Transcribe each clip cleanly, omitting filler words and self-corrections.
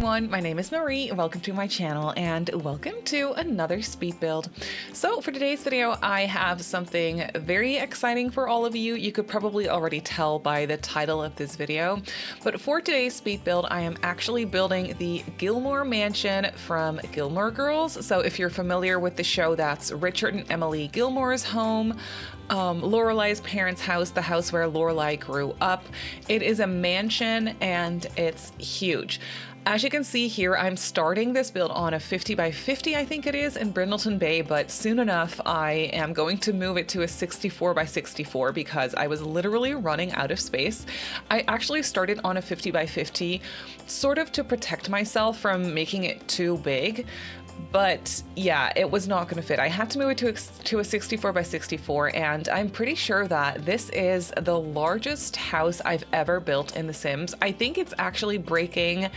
everyone, my name is Marie, welcome to my channel and welcome to another speed build. So for today's video, I have something very exciting for all of you. You could probably already tell by the title of this video, but for today's speed build, I am actually building the Gilmore mansion from Gilmore Girls. So if you're familiar with the show, that's Richard and Emily Gilmore's home. Lorelai's parents' house, the house where Lorelai grew up. It is a mansion and it's huge. As you can see here, I'm starting this build on a 50 by 50, I think it is, in Brindleton Bay, but soon enough I am going to move it to a 64 by 64 because I was literally running out of space. I actually started on a 50 by 50 sort of to protect myself from making it too big. But yeah, it was not going to fit. I had to move it to a 64 by 64, and I'm pretty sure that this is the largest house I've ever built in The Sims. I think it's actually breaking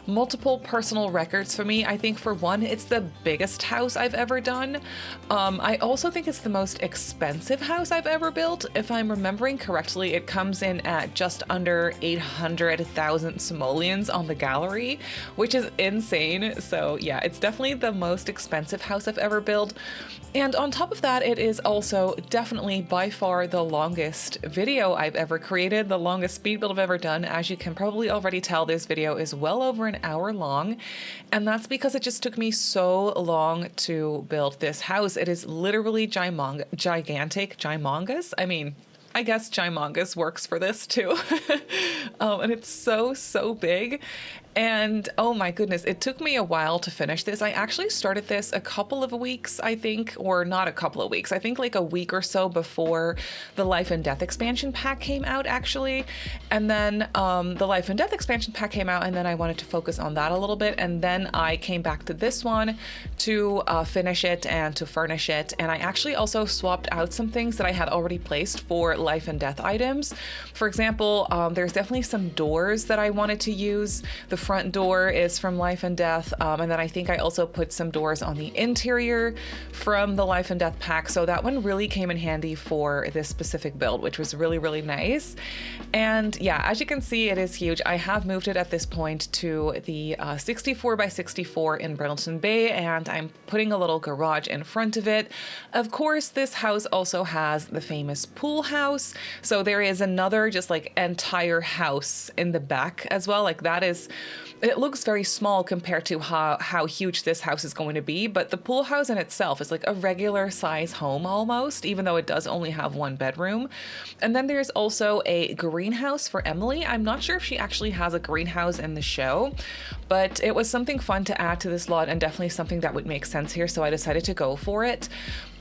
multiple personal records for me. I think for one, it's the biggest house I've ever done. I also think it's the most expensive house I've ever built. If I'm remembering correctly, it comes in at just under 800,000 simoleons on the gallery, which is insane. So yeah, it's definitely the most expensive house I've ever built. And on top of that, it is also definitely by far the longest video I've ever created, the longest speed build I've ever done. As you can probably already tell, this video is well over an hour long, and that's because it just took me so long to build this house. It is literally gigantic, gymongous. I mean, I guess gymongous works for this too. And it's so big. And oh my goodness, it took me a while to finish this. I actually started this a couple of weeks, I think, or not a couple of weeks. I think like a week or so before the Life and Death expansion pack came out, actually. And then the Life and Death expansion pack came out, and then I wanted to focus on that a little bit. And then I came back to this one to finish it and to furnish it. And I actually also swapped out some things that I had already placed for Life and Death items. For example, there's definitely some doors that I wanted to use. The front door is from Life and Death, and then I think I also put some doors on the interior from the Life and Death pack, so that one really came in handy for this specific build, which was really nice. And yeah, as you can see, it is huge. I have moved it at this point to the 64 by 64 in Brindleton Bay, and I'm putting a little garage in front of it. Of course, this house also has the famous pool house, so there is another just like entire house in the back as well. Like that is, it looks very small compared to how huge this house is going to be, but the pool house in itself is like a regular size home almost, even though it does only have one bedroom. And then there's also a greenhouse for Emily. I'm not sure if she actually has a greenhouse in the show, but it was something fun to add to this lot and definitely something that would make sense here, so I decided to go for it.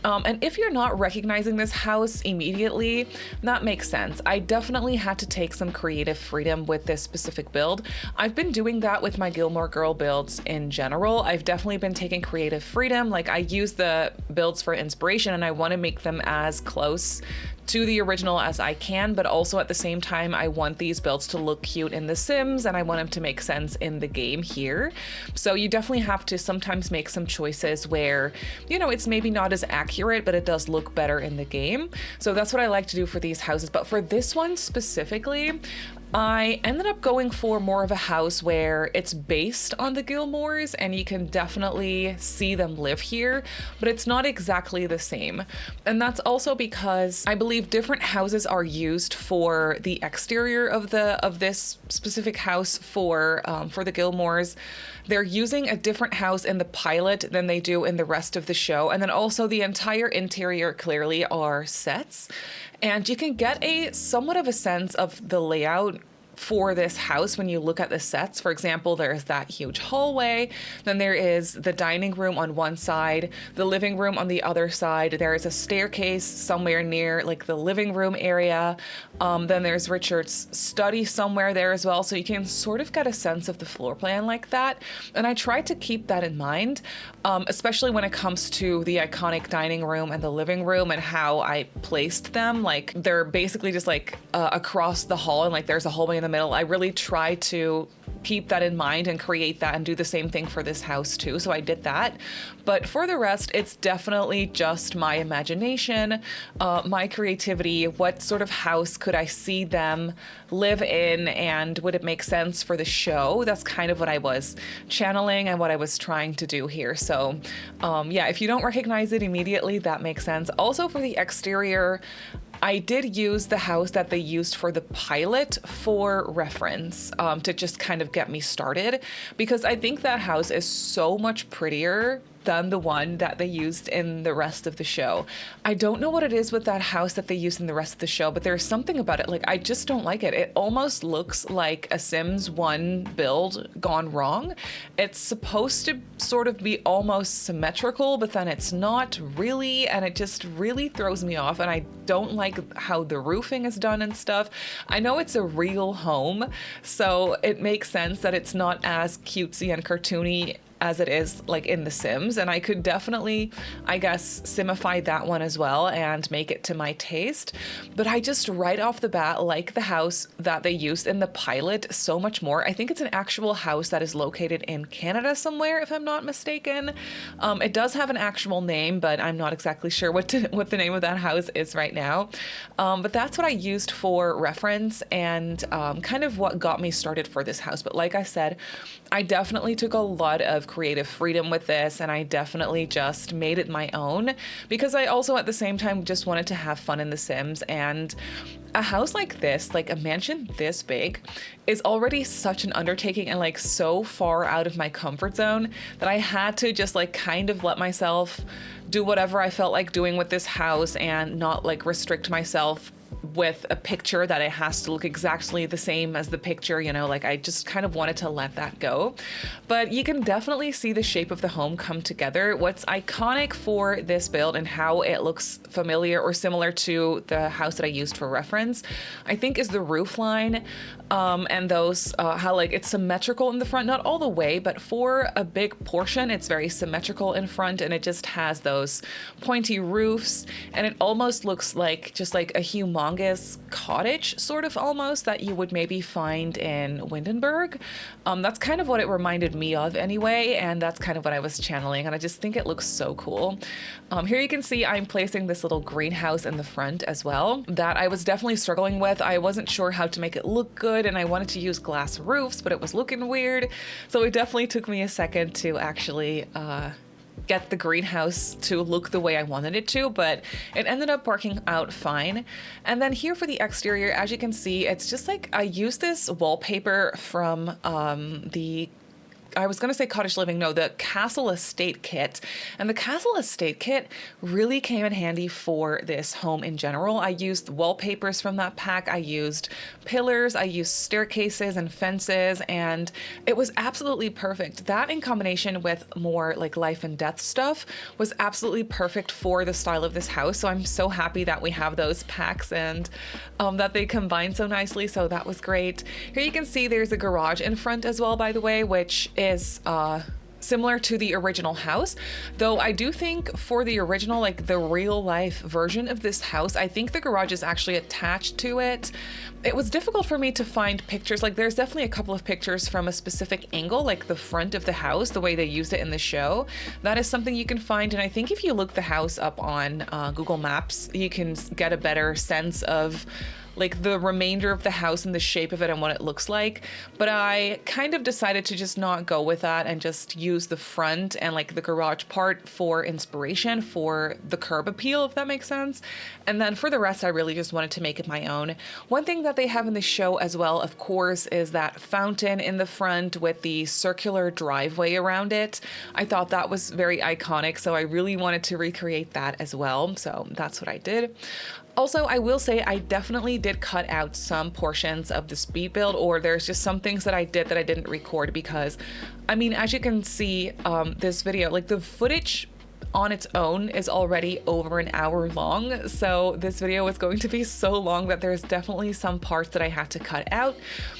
And if you're not recognizing this house immediately, that makes sense. I definitely had to take some creative freedom with this specific build. I've been doing that with my Gilmore Girl builds in general. I've definitely been taking creative freedom. Like I use the builds for inspiration and I want to make them as close to the original as I can, but also at the same time, I want these builds to look cute in The Sims and I want them to make sense in the game here. So you definitely have to sometimes make some choices where, you know, it's maybe not as accurate, but it does look better in the game. So that's what I like to do for these houses. But for this one specifically, I ended up going for more of a house where it's based on the Gilmores and you can definitely see them live here, but it's not exactly the same. And that's also because I believe different houses are used for the exterior of this specific house for the Gilmores. They're using a different house in the pilot than they do in the rest of the show. And then also the entire interior clearly are sets. And you can get a somewhat of a sense of the layout for this house when you look at the sets. For example, there's that huge hallway, then there is the dining room on one side, the living room on the other side, there is a staircase somewhere near like the living room area, then there's Richard's study somewhere there as well, so you can sort of get a sense of the floor plan like that. And I try to keep that in mind, especially when it comes to the iconic dining room and the living room and how I placed them. Like they're basically just like across the hall and like there's a hallway in the middle. I really try to keep that in mind and create that and do the same thing for this house too. So I did that. But for the rest, it's definitely just my imagination, my creativity. What sort of house could I see them live in, and would it make sense for the show? That's kind of what I was channeling and what I was trying to do here. So yeah, if you don't recognize it immediately, that makes sense. Also for the exterior, I did use the house that they used for the pilot for reference, to just kind of get me started, because I think that house is so much prettier than the one that they used in the rest of the show. I don't know what it is with that house that they used in the rest of the show, but there's something about it. Like, I just don't like it. It almost looks like a Sims 1 build gone wrong. It's supposed to sort of be almost symmetrical, but then it's not really, and it just really throws me off. And I don't like how the roofing is done and stuff. I know it's a real home, so it makes sense that it's not as cutesy and cartoony as it is like in The Sims, and I could definitely, I guess, simify that one as well and make it to my taste. But I just right off the bat like the house that they used in the pilot so much more. I think it's an actual house that is located in Canada somewhere, if I'm not mistaken. It does have an actual name, but I'm not exactly sure what the name of that house is right now. But that's what I used for reference and kind of what got me started for this house. But like I said, I definitely took a lot of creative freedom with this, and I definitely just made it my own, because I also at the same time just wanted to have fun in The Sims. And a house like this, like a mansion this big, is already such an undertaking and like so far out of my comfort zone that I had to just like kind of let myself do whatever I felt like doing with this house and not like restrict myself with a picture that it has to look exactly the same as the picture, you know, like I just kind of wanted to let that go. But you can definitely see the shape of the home come together. What's iconic for this build and how it looks familiar or similar to the house that I used for reference, I think, is the roof line, and those, how like it's symmetrical in the front, not all the way, but for a big portion, it's very symmetrical in front, and it just has those pointy roofs, and it almost looks like just like a humongous cottage, sort of almost, that you would maybe find in Windenburg. That's kind of what it reminded me of anyway, and that's kind of what I was channeling, and I just think it looks so cool. Here you can see I'm placing this little greenhouse in the front as well that I was definitely struggling with. I wasn't sure how to make it look good, and I wanted to use glass roofs, but it was looking weird, so it definitely took me a second to actually get the greenhouse to look the way I wanted it to, but it ended up working out fine. And then here for the exterior, as you can see, it's just like I used this wallpaper from I was going to say Cottage Living, no, the Castle Estate kit. And the Castle Estate kit really came in handy for this home in general. I used wallpapers from that pack. I used pillars. I used staircases and fences, and it was absolutely perfect. That in combination with more like life and death stuff was absolutely perfect for the style of this house. So I'm so happy that we have those packs and that they combine so nicely. So that was great. Here you can see there's a garage in front as well, by the way, which is similar to the original house, though I do think for the original, like the real life version of this house, I think the garage is actually attached to it. It was difficult for me to find pictures. Like there's definitely a couple of pictures from a specific angle, like the front of the house, the way they used it in the show. That is something you can find, and I think if you look the house up on Google Maps, you can get a better sense of like the remainder of the house and the shape of it and what it looks like. But I kind of decided to just not go with that and just use the front and like the garage part for inspiration for the curb appeal, if that makes sense. And then for the rest, I really just wanted to make it my own. One thing that they have in the show as well, of course, is that fountain in the front with the circular driveway around it. I thought that was very iconic, so I really wanted to recreate that as well. So that's what I did. Also, I will say I definitely did cut out some portions of the speed build, or there's just some things that I did that I didn't record because, I mean, as you can see, this video, like the footage on its own is already over an hour long. So this video is going to be so long that there's definitely some parts that I had to cut out.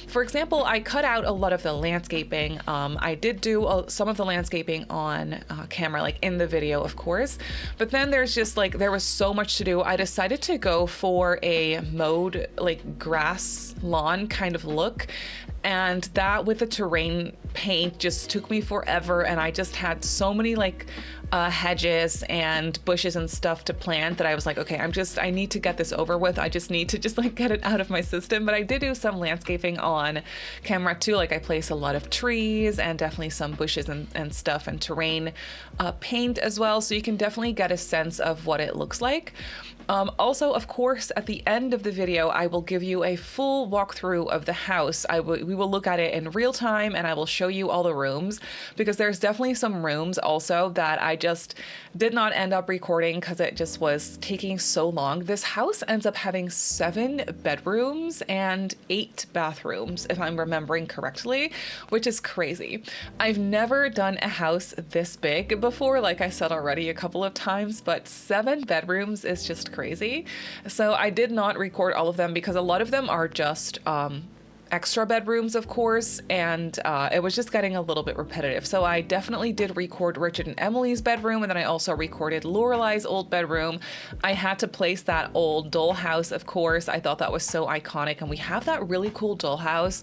For example, I cut out a lot of the landscaping. I did do some of the landscaping on camera, like in the video, of course, but then there's just like, there was so much to do. I decided to go for a mowed, like grass lawn kind of look. And that with the terrain paint just took me forever. And I just had so many like hedges and bushes and stuff to plant that I was like, okay, I need to get this over with. I just need to like get it out of my system. But I did do some landscaping on camera too. Like I placed a lot of trees and definitely some bushes and stuff and terrain paint as well. So you can definitely get a sense of what it looks like. Also, of course, at the end of the video, I will give you a full walkthrough of the house. We will look at it in real time and I will show you all the rooms, because there's definitely some rooms also that I just did not end up recording because it just was taking so long. This house ends up having 7 bedrooms and 8 bathrooms, if I'm remembering correctly, which is crazy. I've never done a house this big before, like I said already a couple of times, but 7 bedrooms is just crazy. So I did not record all of them because a lot of them are just extra bedrooms, of course, and it was just getting a little bit repetitive. So I definitely did record Richard and Emily's bedroom, and then I also recorded Lorelai's old bedroom. I had to place that old dollhouse, of course. I thought that was so iconic, and we have that really cool dollhouse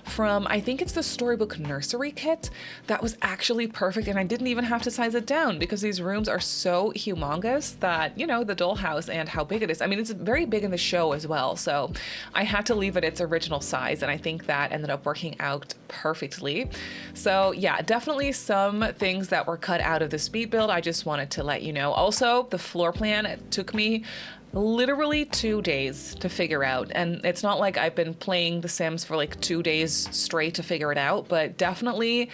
from, I think it's the Storybook Nursery kit. That was actually perfect, and I didn't even have to size it down because these rooms are so humongous that, you know, the dollhouse and how big it is. I mean, it's very big in the show as well, so I had to leave it its original size, and I think that ended up working out perfectly. So yeah, definitely some things that were cut out of the speed build. I just wanted to let you know. Also, the floor plan, it took me literally 2 days to figure out. And it's not like I've been playing The Sims for like 2 days straight to figure it out, but definitely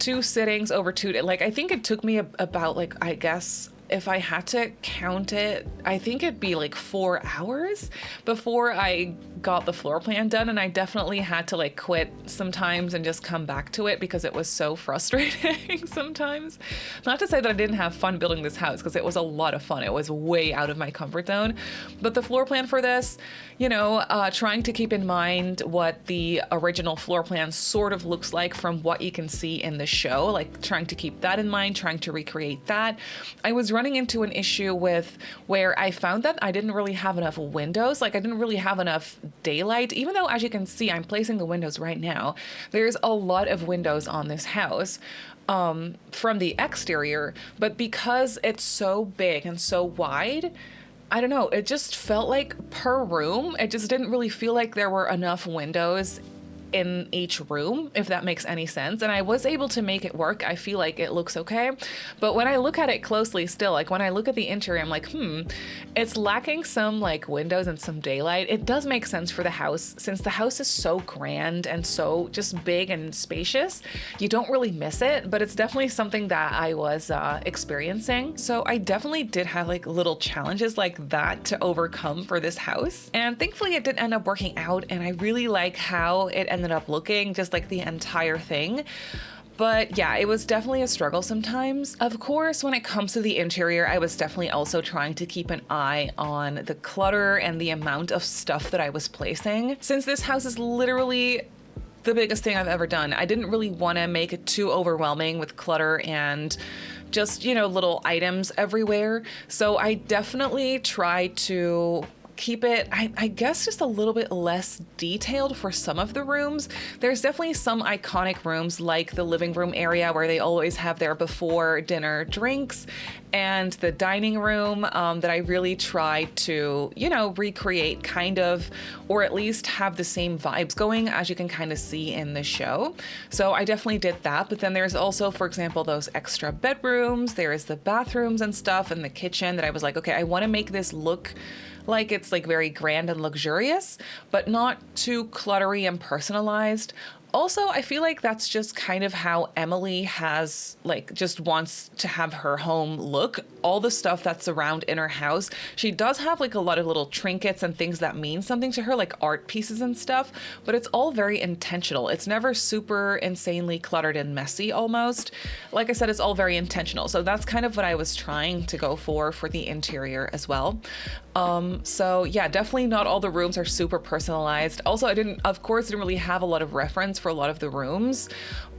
2 sittings over 2 days. Like I think it took me about like, I guess, if I had to count it, I think it'd be like 4 hours before I got the floor plan done. And I definitely had to like quit sometimes and just come back to it because it was so frustrating sometimes. Not to say that I didn't have fun building this house, because it was a lot of fun. It was way out of my comfort zone. But the floor plan for this, you know, trying to keep in mind what the original floor plan sort of looks like from what you can see in the show, like trying to keep that in mind, trying to recreate that. I was running into an issue with where I found that I didn't really have enough windows. Like I didn't really have enough daylight, even though, as you can see, I'm placing the windows right now. There's a lot of windows on this house from the exterior, but because it's so big and so wide, I don't know, it just felt like per room, it just didn't really feel like there were enough windows in each room, if that makes any sense. And I was able to make it work. I feel like it looks okay. But when I look at it closely still, like when I look at the interior, I'm like, it's lacking some like windows and some daylight. It does make sense for the house, since the house is so grand and so just big and spacious. You don't really miss it, but it's definitely something that I was experiencing. So I definitely did have like little challenges like that to overcome for this house. And thankfully it did end up working out. And I really like how it ended up looking, just like the entire thing. But yeah, it was definitely a struggle sometimes. Of course, when it comes to the interior, I was definitely also trying to keep an eye on the clutter and the amount of stuff that I was placing. Since this house is literally the biggest thing I've ever done, I didn't really want to make it too overwhelming with clutter and just, you know, little items everywhere. So I definitely tried to keep it, I guess, just a little bit less detailed for some of the rooms. There's definitely some iconic rooms like the living room area where they always have their before dinner drinks, and the dining room that I really tried to, you know, recreate kind of, or at least have the same vibes going as you can kind of see in the show. So I definitely did that. But then there's also, for example, those extra bedrooms, there is the bathrooms and stuff, and the kitchen that I was like, okay, I want to make this look like it's like very grand and luxurious, but not too cluttery and personalized. Also, I feel like that's just kind of how Emily has, like, just wants to have her home look. All the stuff that's around in her house. She does have, like, a lot of little trinkets and things that mean something to her, like art pieces and stuff, but it's all very intentional. It's never super insanely cluttered and messy almost. Like I said, it's all very intentional. So that's kind of what I was trying to go for the interior as well. So yeah, definitely not all the rooms are super personalized. Also, of course, didn't really have a lot of reference for a lot of the rooms,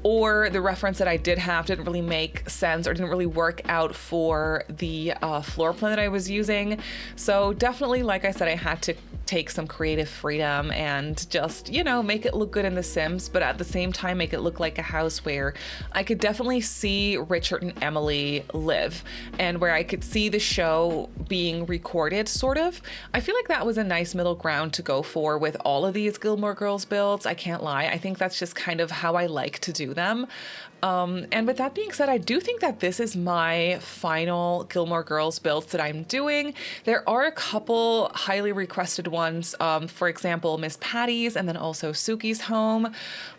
or the reference that I did have didn't really make sense or didn't really work out for the floor plan that I was using. So definitely, like I said, I had to take some creative freedom and just, you know, make it look good in The Sims, but at the same time make it look like a house where I could definitely see Richard and Emily live and where I could see the show being recorded, sort of. I feel like that was a nice middle ground to go for with all of these Gilmore Girls builds. I can't lie. I think that's just kind of how I like to do them. And with that being said, I do think that this is my final Gilmore Girls builds that I'm doing. There are a couple highly requested ones, for example, Miss Patty's and then also Suki's home.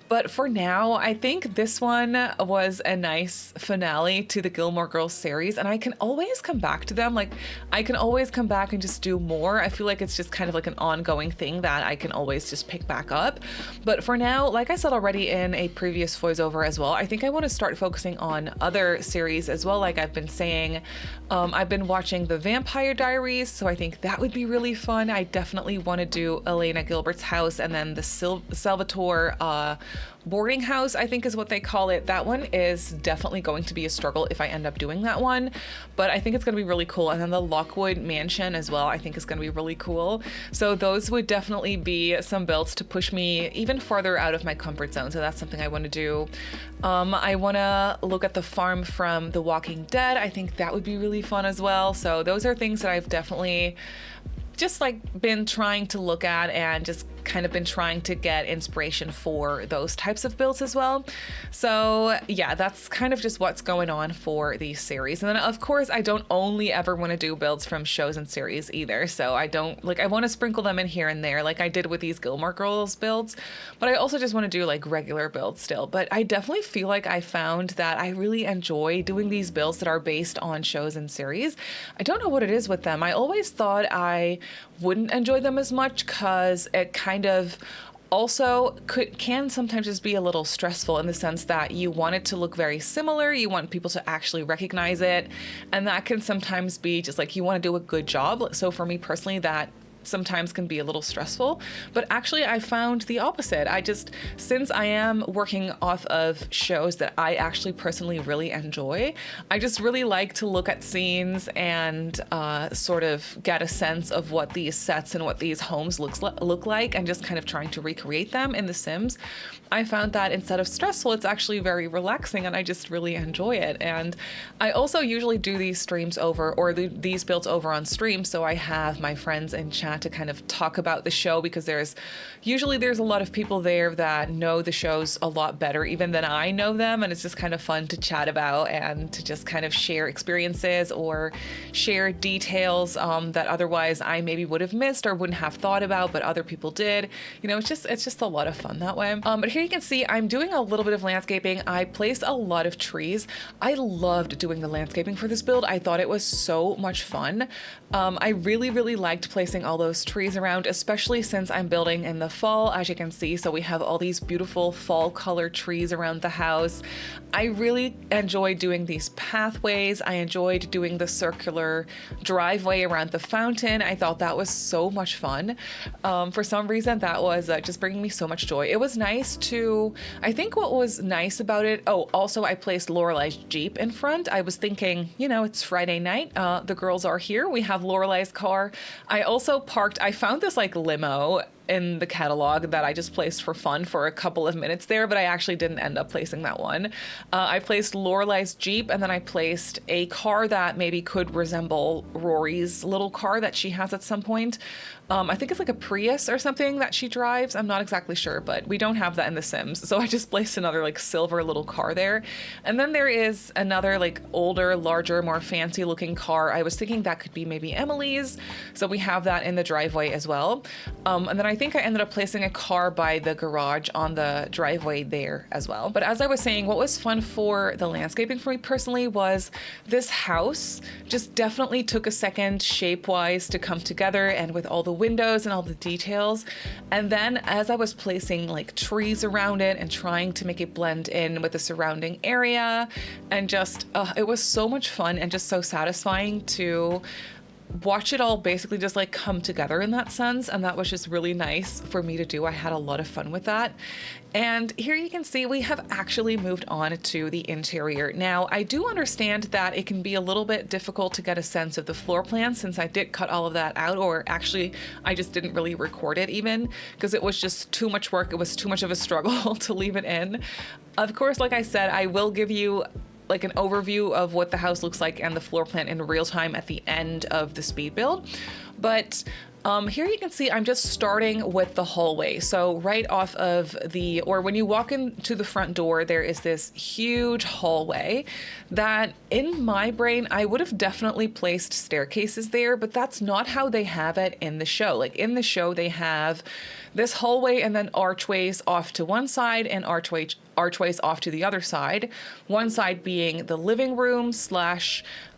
But for now, I think this one was a nice finale to the Gilmore Girls series, and I can always come back to them. Like, I can always come back and just do more. I feel like it's just kind of like an ongoing thing that I can always just pick back up. But for now, like I said already in a previous voiceover as well, I think I want to start focusing on other series as well. Like I've been saying, I've been watching The Vampire Diaries, so I think that would be really fun. I definitely want to do Elena Gilbert's house, and then the Salvatore boarding house, I think is what they call it. That one is definitely going to be a struggle if I end up doing that one, but I think it's going to be really cool. And then the Lockwood Mansion as well, I think is going to be really cool. So those would definitely be some builds to push me even farther out of my comfort zone. So that's something I want to do. I want to look at the farm from The Walking Dead. I think that would be really fun as well. So those are things that I've definitely just like been trying to look at and just kind of been trying to get inspiration for those types of builds as well. So yeah, that's kind of just what's going on for these series. And then of course, I don't only ever want to do builds from shows and series either. So I want to sprinkle them in here and there like I did with these Gilmore Girls builds, but I also just want to do like regular builds still. But I definitely feel like I found that I really enjoy doing these builds that are based on shows and series. I don't know what it is with them. I always thought I wouldn't enjoy them as much because it kind of also can sometimes just be a little stressful in the sense that you want it to look very similar, you want people to actually recognize it, and that can sometimes be just like you want to do a good job. So for me personally, that sometimes can be a little stressful, but actually I found the opposite. Since I am working off of shows that I actually personally really enjoy, I just really like to look at scenes and sort of get a sense of what these sets and what these homes look like, and just kind of trying to recreate them in The Sims. I found that instead of stressful, it's actually very relaxing, and I just really enjoy it. And I also usually do these streams these builds over on stream, so I have my friends in chat to kind of talk about the show, because there's a lot of people there that know the shows a lot better even than I know them, and it's just kind of fun to chat about and to just kind of share experiences or share details that otherwise I maybe would have missed or wouldn't have thought about, but other people did. You know, it's just a lot of fun that way. But here you can see I'm doing a little bit of landscaping. I placed a lot of trees. I loved doing the landscaping for this build. I thought it was so much fun. I really, really liked placing all those trees around, especially since I'm building in the fall, as you can see. So we have all these beautiful fall colored trees around the house. I really enjoyed doing these pathways. I enjoyed doing the circular driveway around the fountain. I thought that was so much fun. For some reason, that was just bringing me so much joy. It was nice I think what was nice about it, also I placed Lorelai's Jeep in front. I was thinking, it's Friday night. The girls are here. We have Lorelai's car. I also I found this like limo in the catalog that I just placed for fun for a couple of minutes there, but I actually didn't end up placing that one. I placed Lorelai's Jeep, and then I placed a car that maybe could resemble Rory's little car that she has at some point. I think it's like a Prius or something that she drives. I'm not exactly sure, but we don't have that in The Sims. So I just placed another like silver little car there. And then there is another like older, larger, more fancy looking car. I was thinking that could be maybe Emily's. So we have that in the driveway as well. And then I think I ended up placing a car by the garage on the driveway there as well. But as I was saying, what was fun for the landscaping for me personally was this house just definitely took a second shape-wise to come together, and with all the windows and all the details. And then as I was placing like trees around it and trying to make it blend in with the surrounding area, and just it was so much fun and just so satisfying to watch it all basically just like come together in that sense. And that was just really nice for me to do. I had a lot of fun with that. And here you can see we have actually moved on to the interior. Now, I do understand that it can be a little bit difficult to get a sense of the floor plan since I did cut all of that out, or actually I just didn't really record it even because it was just too much work. It was too much of a struggle to leave it in. Of course, like I said, I will give you like an overview of what the house looks like and the floor plan in real time at the end of the speed build. But here you can see I'm just starting with the hallway. So right off of or when you walk into the front door, there is this huge hallway that in my brain, I would have definitely placed staircases there, but that's not how they have it in the show. Like in the show, they have this hallway and then archways off to one side and archways off to the other side. One side being the living room /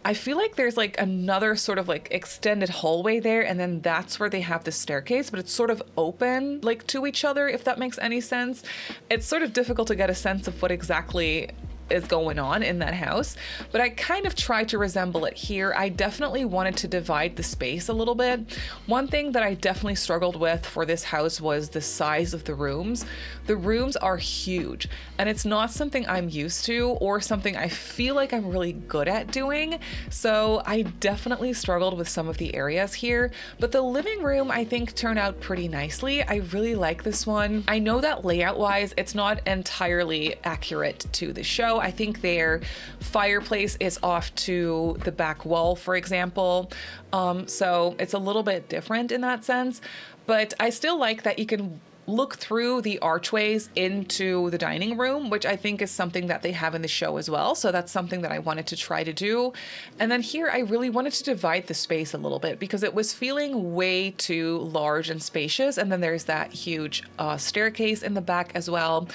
I feel like there's like another sort of like extended hallway there, and then that's where they have the staircase, but it's sort of open like to each other, if that makes any sense. It's sort of difficult to get a sense of what exactly is going on in that house, but I kind of tried to resemble it here. I definitely wanted to divide the space a little bit. One thing that I definitely struggled with for this house was the size of the rooms. The rooms are huge, and it's not something I'm used to or something I feel like I'm really good at doing. So I definitely struggled with some of the areas here, but the living room I think turned out pretty nicely. I really like this one. I know that layout wise, it's not entirely accurate to the show. I think their fireplace is off to the back wall, for example. So it's a little bit different in that sense, but I still like that you can look through the archways into the dining room, which I think is something that they have in the show as well. So that's something that I wanted to try to do. And then here I really wanted to divide the space a little bit because it was feeling way too large and spacious. And then there's that huge staircase in the back as well.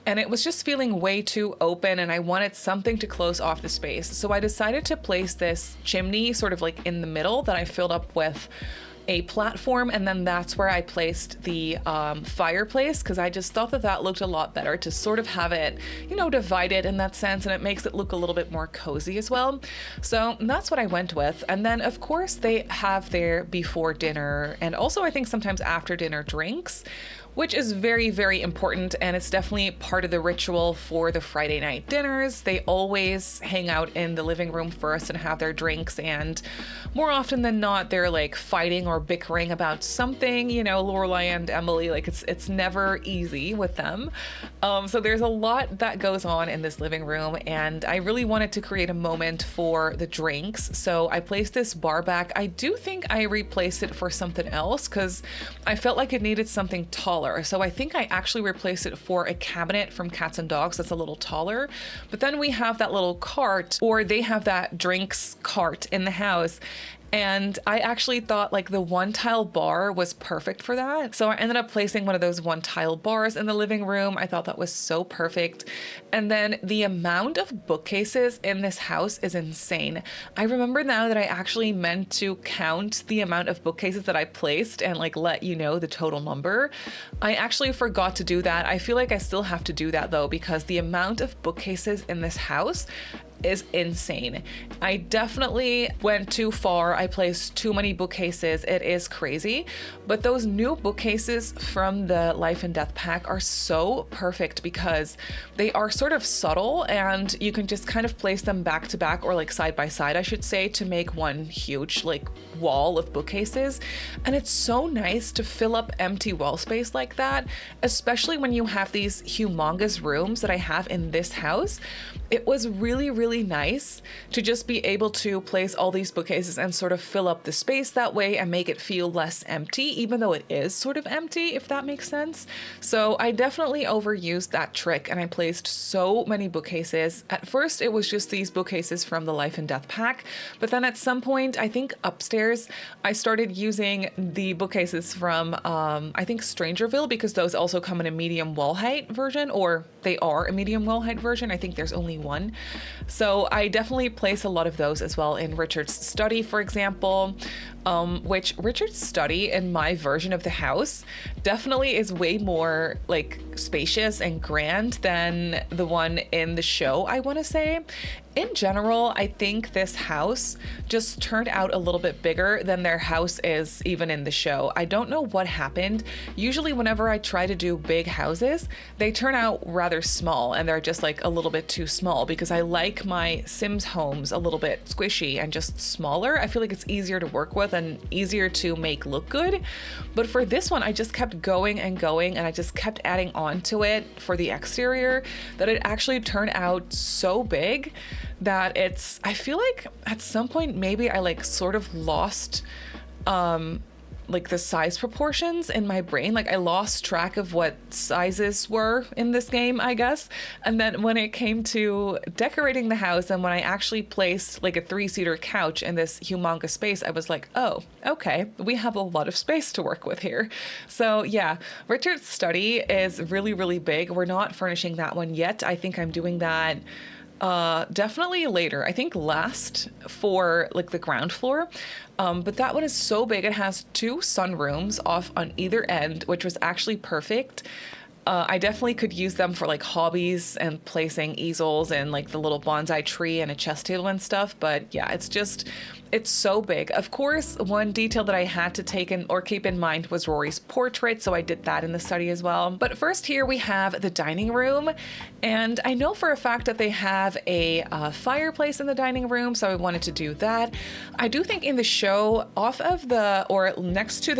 And it was just feeling way too open, and I wanted something to close off the space. So I decided to place this chimney sort of like in the middle that I filled up with a platform, and then that's where I placed the fireplace because I just thought that that looked a lot better to sort of have it, you know, divided in that sense, and it makes it look a little bit more cozy as well. So that's what I went with. And then of course they have their before dinner and also I think sometimes after dinner drinks, which is very, very important. And it's definitely part of the ritual for the Friday night dinners. They always hang out in the living room first and have their drinks. And more often than not, they're like fighting or bickering about something, you know, Lorelai and Emily, like it's never easy with them. So there's a lot that goes on in this living room, and I really wanted to create a moment for the drinks. So I placed this bar back. I do think I replaced it for something else because I felt like it needed something taller. So I think I actually replaced it for a cabinet from Cats and Dogs that's a little taller. But then we have that little cart, or they have that drinks cart in the house. And I actually thought like the one tile bar was perfect for that. So I ended up placing one of those one tile bars in the living room. I thought that was so perfect. And then the amount of bookcases in this house is insane. I remember now that I actually meant to count the amount of bookcases that I placed and like let you know the total number. I actually forgot to do that. I feel like I still have to do that though, because the amount of bookcases in this house is insane. I definitely went too far. I placed too many bookcases. It is crazy. But those new bookcases from the Life and Death pack are so perfect because they are sort of subtle and you can just kind of place them back to back, or like side by side, I should say, to make one huge like wall of bookcases. And it's so nice to fill up empty wall space like that, especially when you have these humongous rooms that I have in this house. It was really really nice to just be able to place all these bookcases and sort of fill up the space that way and make it feel less empty, even though it is sort of empty, if that makes sense. So I definitely overused that trick and I placed so many bookcases. At first, it was just these bookcases from the Life and Death pack, but then at some point, I think upstairs, I started using the bookcases from, I think Strangerville, because those also come in a medium wall height version, or they are a medium wall height version. I think there's only one. So I definitely place a lot of those as well in Richard's study, for example, which Richard's study in my version of the house definitely is way more like spacious and grand than the one in the show, I want to say. In general, I think this house just turned out a little bit bigger than their house is even in the show. I don't know what happened. Usually whenever I try to do big houses, they turn out rather small and they're just like a little bit too small because I like my Sims homes a little bit squishy and just smaller. I feel like it's easier to work with and easier to make look good. But for this one, I just kept going and going and I just kept adding on to it for the exterior that it actually turned out so big that I feel like at some point maybe I like sort of lost like the size proportions in my brain. Like I lost track of what sizes were in this game, I guess. And then when it came to decorating the house and when I actually placed like a 3-seater couch in this humongous space, I was like, oh, okay, we have a lot of space to work with here. So yeah, Richard's study is really, really big. We're not furnishing that one yet. I think I'm doing that definitely later. I think last for like the ground floor. But that one is so big. It has 2 sunrooms off on either end, which was actually perfect. I definitely could use them for like hobbies and placing easels and like the little bonsai tree and a chess table and stuff. But yeah, it's so big. Of course, one detail that I had to take in or keep in mind was Rory's portrait, so I did that in the study as well. But first here we have the dining room, and I know for a fact that they have a fireplace in the dining room, so I wanted to do that. I do think in the show, next to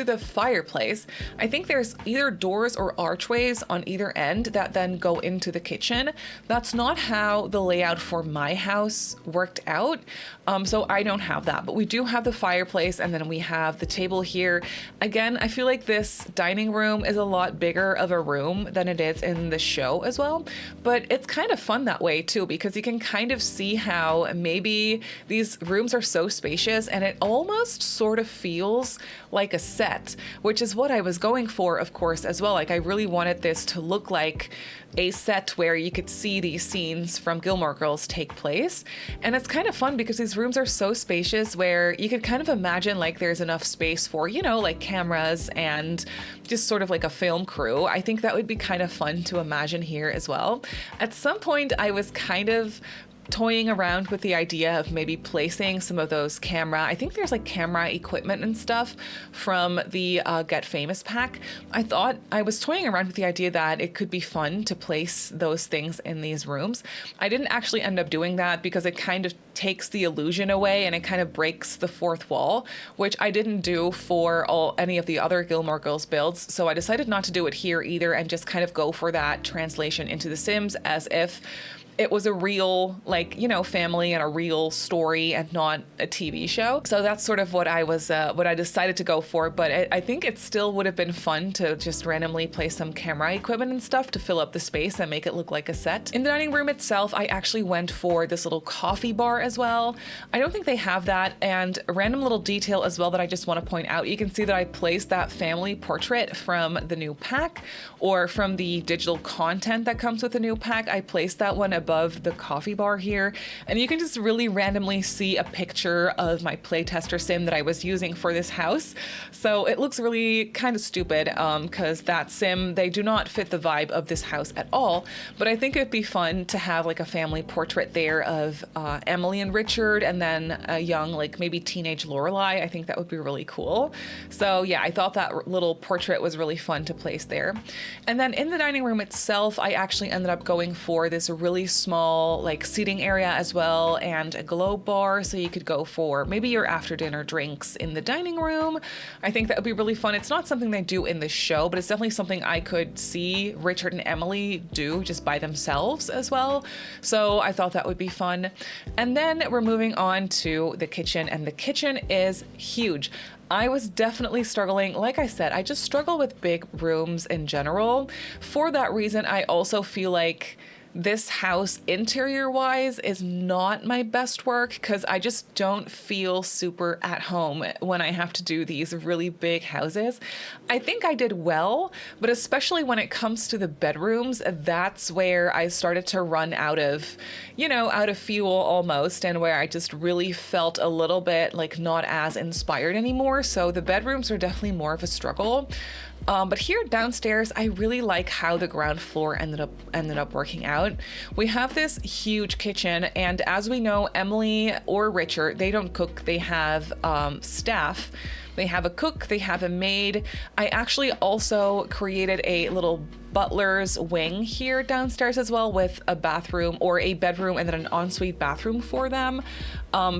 the fireplace, I think there's either doors or archways on either end that then go into the kitchen. That's not how the layout for my house worked out. So I don't have that, but we do have the fireplace and then we have the table here. Again, I feel like this dining room is a lot bigger of a room than it is in the show as well, but it's kind of fun that way too, because you can kind of see how maybe these rooms are so spacious and it almost sort of feels like a set, which is what I was going for, of course, as well. Like I really wanted this to look like a set where you could see these scenes from Gilmore Girls take place. And it's kind of fun because these rooms are so spacious where you could kind of imagine like there's enough space for, like cameras and just sort of like a film crew. I think that would be kind of fun to imagine here as well. At some point, I was kind of toying around with the idea of maybe placing some of those I think there's like camera equipment and stuff from the Get Famous pack. I was toying around with the idea that it could be fun to place those things in these rooms. I didn't actually end up doing that because it kind of takes the illusion away and it kind of breaks the fourth wall, which I didn't do for any of the other Gilmore Girls builds. So I decided not to do it here either and just kind of go for that translation into The Sims as if it was a real, family and a real story and not a TV show. So that's sort of what I decided to go for. But I think it still would have been fun to just randomly place some camera equipment and stuff to fill up the space and make it look like a set. In the dining room itself, I actually went for this little coffee bar as well. I don't think they have that. And a random little detail as well that I just want to point out. You can see that I placed that family portrait from the new pack or from the digital content that comes with the new pack. I placed that one above the coffee bar here, and you can just really randomly see a picture of my playtester sim that I was using for this house. So it looks really kind of stupid because that sim, they do not fit the vibe of this house at all, but I think it'd be fun to have like a family portrait there of Emily and Richard and then a young, like maybe teenage Lorelai. I think that would be really cool. So yeah, I thought that little portrait was really fun to place there. And then in the dining room itself, I actually ended up going for this really small like seating area as well, and a globe bar, so you could go for maybe your after dinner drinks in the dining room. I think that would be really fun. It's not something they do in the show, but it's definitely something I could see Richard and Emily do just by themselves as well. So I thought that would be fun. And then we're moving on to the kitchen, and the kitchen is huge. I was definitely struggling. Like I said, I just struggle with big rooms in general. For that reason, I also feel like this house interior wise is not my best work, because I just don't feel super at home when I have to do these really big houses. I think I did well, but especially when it comes to the bedrooms, that's where I started to run out of, out of fuel almost, and where I just really felt a little bit like not as inspired anymore. So the bedrooms are definitely more of a struggle. But here downstairs, I really like how the ground floor ended up working out. We have this huge kitchen, and as we know, Emily or Richard, they don't cook. They have staff. They have a cook, they have a maid. I actually also created a little butler's wing here downstairs as well, with a bathroom or a bedroom and then an ensuite bathroom for them.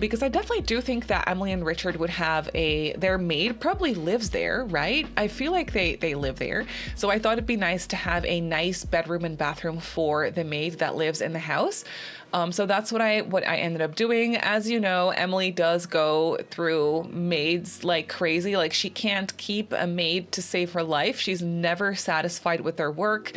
Because I definitely do think that Emily and Richard would have their maid probably lives there, right? I feel like they live there. So I thought it'd be nice to have a nice bedroom and bathroom for the maid that lives in the house. So that's what I ended up doing. As you know, Emily does go through maids like crazy. Like, she can't keep a maid to save her life. She's never satisfied with their work.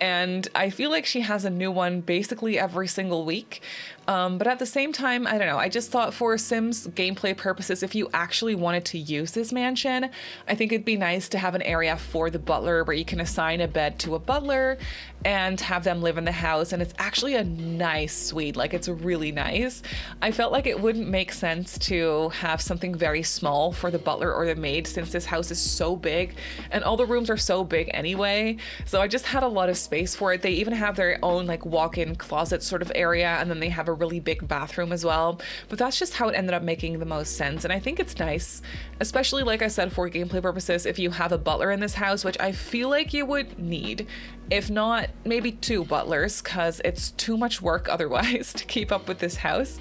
And I feel like she has a new one basically every single week. But at the same time, I don't know, I just thought for Sims gameplay purposes, if you actually wanted to use this mansion, I think it'd be nice to have an area for the butler where you can assign a bed to a butler and have them live in the house. And it's actually a nice suite, like it's really nice. I felt like it wouldn't make sense to have something very small for the butler or the maid, since this house is so big and all the rooms are so big anyway. So I just had a lot of space for it. They even have their own like walk-in closet sort of area, and then they have a really big bathroom as well. But that's just how it ended up making the most sense. And I think it's nice, especially like I said, for gameplay purposes, if you have a butler in this house, which I feel like you would need. If not, maybe 2 butlers, because it's too much work otherwise to keep up with this house.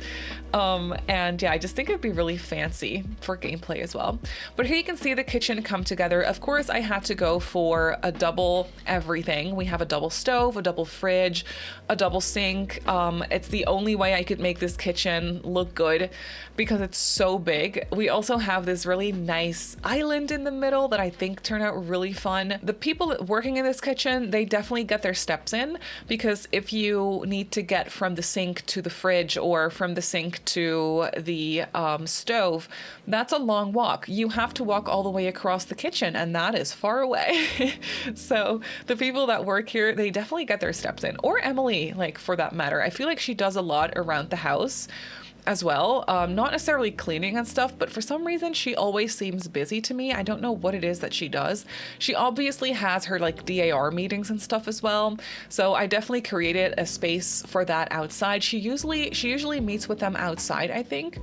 And yeah, I just think it'd be really fancy for gameplay as well. But here you can see the kitchen come together. Of course, I had to go for a double everything. We have a double stove, a double fridge, a double sink. It's the only way I could make this kitchen look good because it's so big. We also have this really nice island in the middle that I think turned out really fun. The people working in this kitchen, they definitely get their steps in, because if you need to get from the sink to the fridge or from the sink to the stove, that's a long walk. You have to walk all the way across the kitchen, and that is far away. So the people that work here, they definitely get their steps in. Or Emily, like, for that matter. I feel like she does a lot around the house as well, not necessarily cleaning and stuff, but for some reason she always seems busy to me. I don't know what it is that she does. She obviously has her like DAR meetings and stuff as well, so I definitely created a space for that outside. She usually meets with them outside, I think.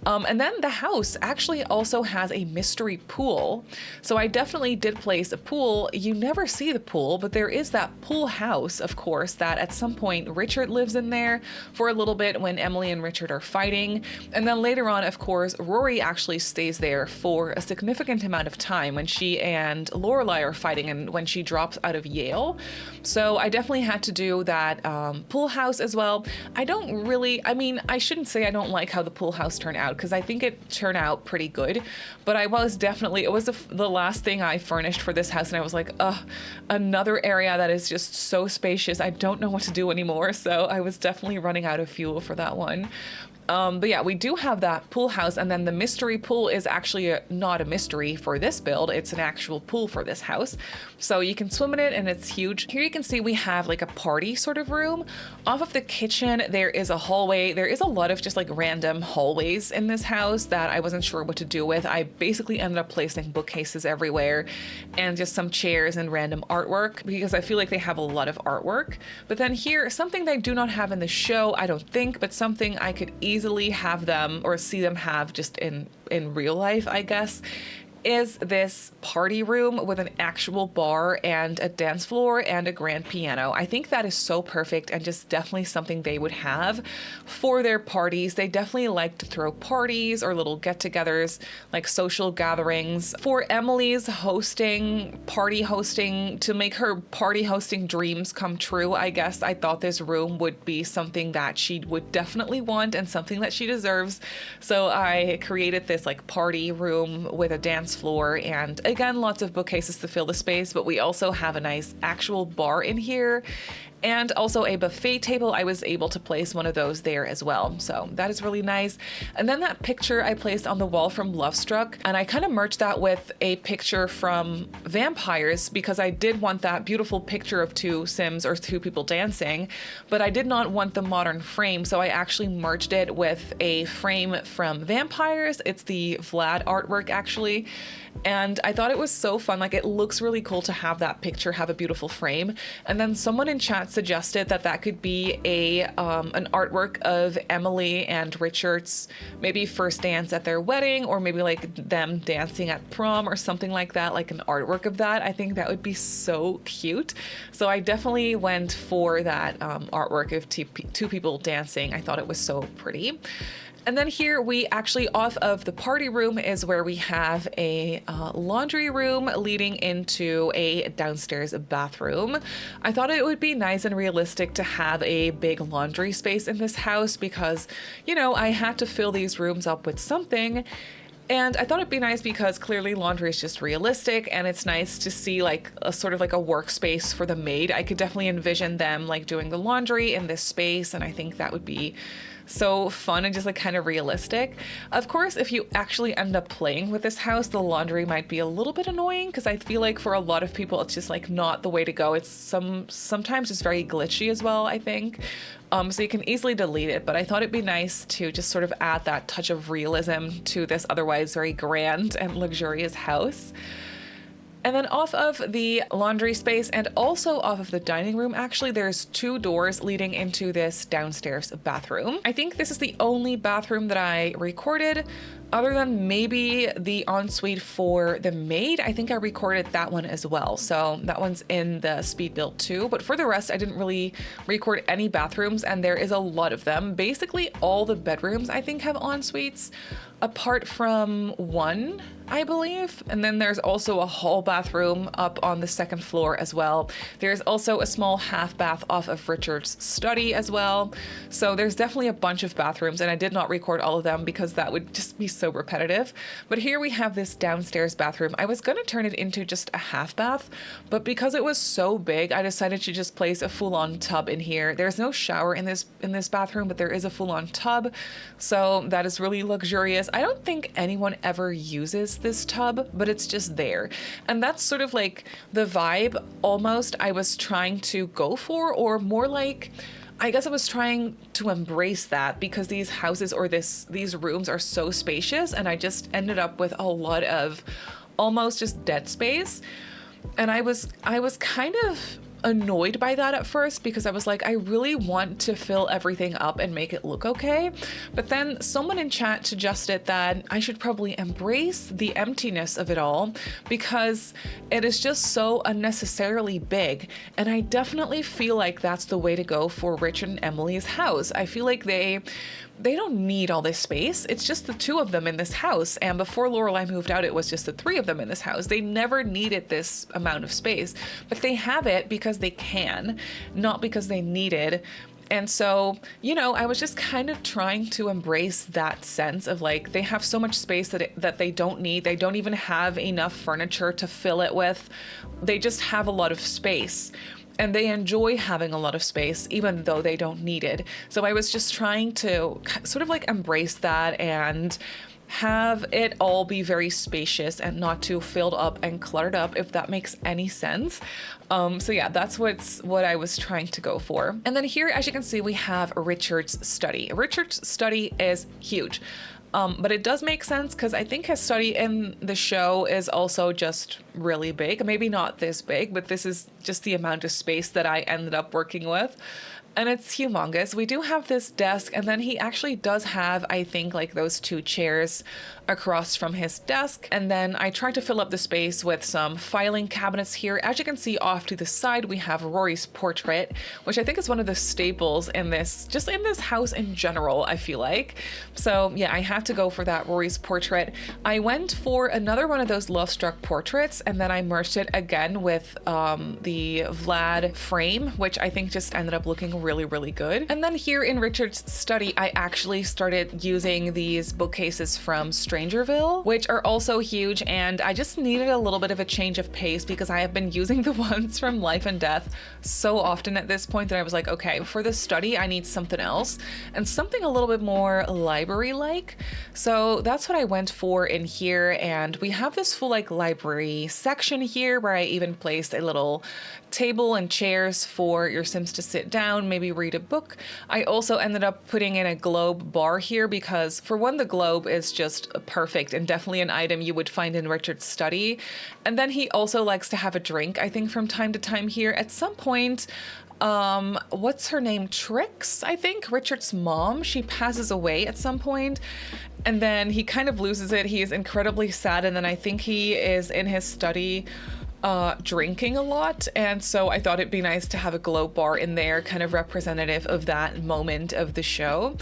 And then the house actually also has a mystery pool. So I definitely did place a pool. You never see the pool, but there is that pool house, of course, that at some point Richard lives in there for a little bit when Emily and Richard are fighting. And then later on, of course, Rory actually stays there for a significant amount of time when she and Lorelai are fighting and when she drops out of Yale. So I definitely had to do that pool house as well. I shouldn't say I don't like how the pool house turned out, because I think it turned out pretty good, but it was the last thing I furnished for this house, and I was like, another area that is just so spacious. I don't know what to do anymore, so I was definitely running out of fuel for that one. But yeah, we do have that pool house, and then the mystery pool is actually not a mystery for this build. It's an actual pool for this house. So you can swim in it, and it's huge. Here you can see we have like a party sort of room. Off of the kitchen, there is a hallway. There is a lot of just like random hallways in this house that I wasn't sure what to do with. I basically ended up placing bookcases everywhere and just some chairs and random artwork, because I feel like they have a lot of artwork. But then here, something they do not have in the show, I don't think, but something I could easily have them or see them have just in real life, I guess, is this party room with an actual bar and a dance floor and a grand piano. I think that is so perfect and just definitely something they would have for their parties. They definitely like to throw parties or little get-togethers, like social gatherings. For Emily's party hosting, to make her party hosting dreams come true, I guess I thought this room would be something that she would definitely want and something that she deserves. So I created this like party room with a dance floor, and again, lots of bookcases to fill the space, but we also have a nice actual bar in here and also a buffet table. I was able to place one of those there as well. So that is really nice. And then that picture I placed on the wall from Love Struck, and I kind of merged that with a picture from Vampires because I did want that beautiful picture of two Sims or two people dancing, but I did not want the modern frame. So I actually merged it with a frame from Vampires. It's the Vlad artwork actually. And I thought it was so fun. Like, it looks really cool to have that picture have a beautiful frame. And then someone in chat suggested that that could be an artwork of Emily and Richard's maybe first dance at their wedding, or maybe like them dancing at prom or something like that, like an artwork of that. I think that would be so cute. So I definitely went for that artwork of two people dancing. I thought it was so pretty. And then here we actually, off of the party room, is where we have a laundry room leading into a downstairs bathroom. I thought it would be nice and realistic to have a big laundry space in this house because, you know, I had to fill these rooms up with something. And I thought it'd be nice because clearly laundry is just realistic, and it's nice to see like a sort of like a workspace for the maid. I could definitely envision them like doing the laundry in this space, and I think that would be so fun and just like kind of realistic. Of course, if you actually end up playing with this house, the laundry might be a little bit annoying because I feel like for a lot of people it's just like not the way to go. It's sometimes just very glitchy as well, I think. So you can easily delete it, but I thought it'd be nice to just sort of add that touch of realism to this otherwise very grand and luxurious house. And then off of the laundry space and also off of the dining room, actually, there's two doors leading into this downstairs bathroom. I think this is the only bathroom that I recorded, other than maybe the ensuite for the maid. I think I recorded that one as well. So that one's in the speed build too. But for the rest, I didn't really record any bathrooms, and there is a lot of them. Basically, all the bedrooms I think have ensuites, apart from one, I believe. And then there's also a hall bathroom up on the second floor as well. There's also a small half bath off of Richard's study as well. So there's definitely a bunch of bathrooms, and I did not record all of them because that would just be so repetitive. But here we have this downstairs bathroom. I was going to turn it into just a half bath, but because it was so big, I decided to just place a full-on tub in here. There's no shower in this bathroom, but there is a full-on tub. So that is really luxurious. I don't think anyone ever uses this tub, but it's just there. And that's sort of like the vibe almost I was trying to go for, or more like, I guess I was trying to embrace that because these houses or these rooms are so spacious, and I just ended up with a lot of almost just dead space. And I was kind of annoyed by that at first because I was like, I really want to fill everything up and make it look okay. But then someone in chat suggested that I should probably embrace the emptiness of it all because it is just so unnecessarily big. And I definitely feel like that's the way to go for Richard and Emily's house. I feel like they don't need all this space. It's just the two of them in this house. And before Lorelai moved out, it was just the three of them in this house. They never needed this amount of space, but they have it because they can, not because they need it. And so, you know, I was just kind of trying to embrace that sense of like, they have so much space that they don't need. They don't even have enough furniture to fill it with. They just have a lot of space. And they enjoy having a lot of space, even though they don't need it. So I was just trying to sort of like embrace that and have it all be very spacious and not too filled up and cluttered up, if that makes any sense. So yeah, that's what I was trying to go for. And then here, as you can see, we have Richard's study. Richard's study is huge. But it does make sense because I think his study in the show is also just really big. Maybe not this big, but this is just the amount of space that I ended up working with. and it's humongous. We do have this desk, and then he actually does have, I think, like those 2 chairs across from his desk. And then I tried to fill up the space with some filing cabinets here. As you can see off to the side, we have Rory's portrait, which I think is one of the staples in this, just in this house in general, I feel like. So yeah, I had to go for that Rory's portrait. I went for another one of those Love Struck portraits, and then I merged it again with the Vlad frame, which I think just ended up looking really, really good. And then here in Richard's study, I actually started using these bookcases from Strangerville, which are also huge, and I just needed a little bit of a change of pace because I have been using the ones from Life and Death so often at this point that I was like, okay, for this study, I need something else and something a little bit more library-like. So that's what I went for in here, and we have this full like library section here where I even placed a little table and chairs for your Sims to sit down, maybe read a book. I also ended up putting in a globe bar here because, for one, the globe is just perfect and definitely an item you would find in Richard's study. And then he also likes to have a drink, I think, from time to time here. At some point, what's her name? Trix, I think, Richard's mom, she passes away at some point. And then he kind of loses it. He is incredibly sad. And then I think he is in his study drinking a lot, and so I thought it'd be nice to have a globe bar in there, kind of representative of that moment of the show.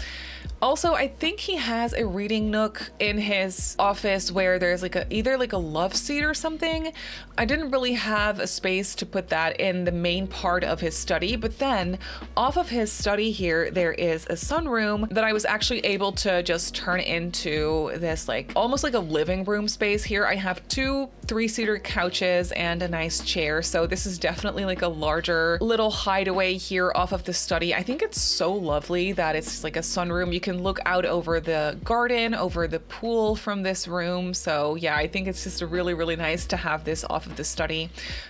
Also, I think he has a reading nook in his office where there's like either like a love seat or something. I didn't really have a space to put that in the main part of his study, but then off of his study here, there is a sunroom that I was actually able to just turn into this like almost like a living room space here. I have 2 3-seater couches and a nice chair. So this is definitely like a larger little hideaway here off of the study. I think it's so lovely that it's like a sunroom. You can look out over the garden, over the pool from this room. So yeah, I think it's just really, really nice to have this off of the study.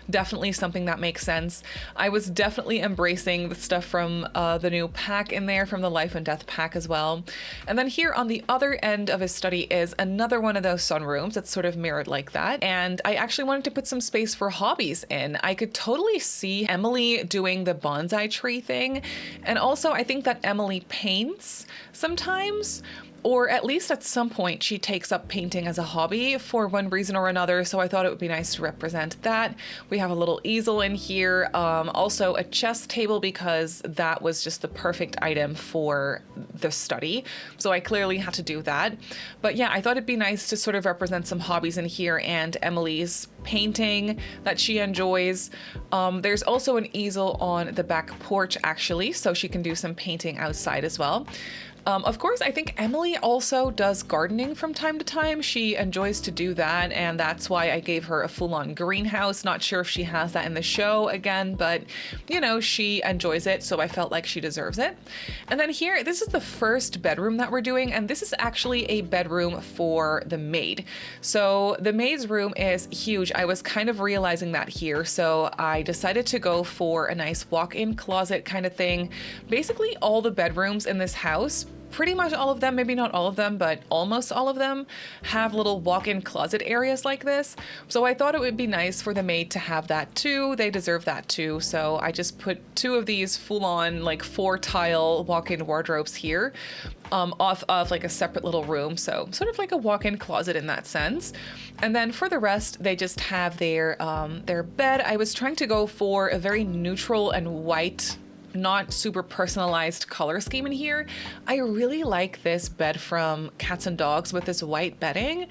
Definitely something that makes sense. I was definitely embracing the stuff from the new pack in there, from the Life and Death pack as well. And then here on the other end of his study is another one of those sunrooms that's sort of mirrored like that. And I actually wanted to put some space for hobbies in. I could totally see Emily doing the bonsai tree thing. And also I think that Emily paints sometimes, or at least at some point she takes up painting as a hobby for one reason or another, so I thought it would be nice to represent that. We have a little easel in here, also a chess table because that was just the perfect item for the study, so I clearly had to do that. But yeah, I thought it'd be nice to sort of represent some hobbies in here and Emily's painting that she enjoys. There's also an easel on the back porch actually, so she can do some painting outside as well. Of course, I think Emily also does gardening from time to time. She enjoys to do that, and that's why I gave her a full-on greenhouse. Not sure if she has that in the show again, but you know, she enjoys it, so I felt like she deserves it. And then here, this is the first bedroom that we're doing, and this is actually a bedroom for the maid. So the maid's room is huge. I was kind of realizing that here, so I decided to go for a nice walk-in closet kind of thing. Basically, all the bedrooms in this house, pretty much all of them, maybe not all of them, but almost all of them have little walk-in closet areas like this. So I thought it would be nice for the maid to have that too. They deserve that too. So I just put 2 of these full-on like 4-tile walk-in wardrobes here off of like a separate little room. So sort of like a walk-in closet in that sense. And then for the rest, they just have their bed. I was trying to go for a very neutral and white, not super personalized color scheme in here. I really like this bed from Cats and Dogs with this white bedding.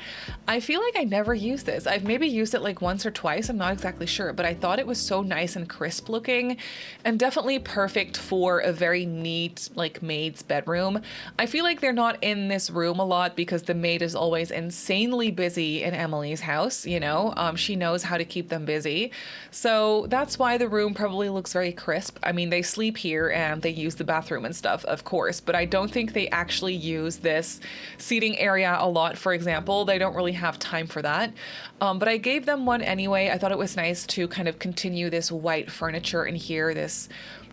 I feel like I never used this. I've maybe used it like once or twice, I'm not exactly sure, but I thought it was so nice and crisp looking and definitely perfect for a very neat like maid's bedroom. I feel like they're not in this room a lot because the maid is always insanely busy in Emily's house, you know, she knows how to keep them busy. So that's why the room probably looks very crisp. I mean, they sleep here and they use the bathroom and stuff, of course, but I don't think they actually use this seating area a lot, for example. They don't really have time for that. But I gave them one anyway. I thought it was nice to kind of continue this white furniture in here, this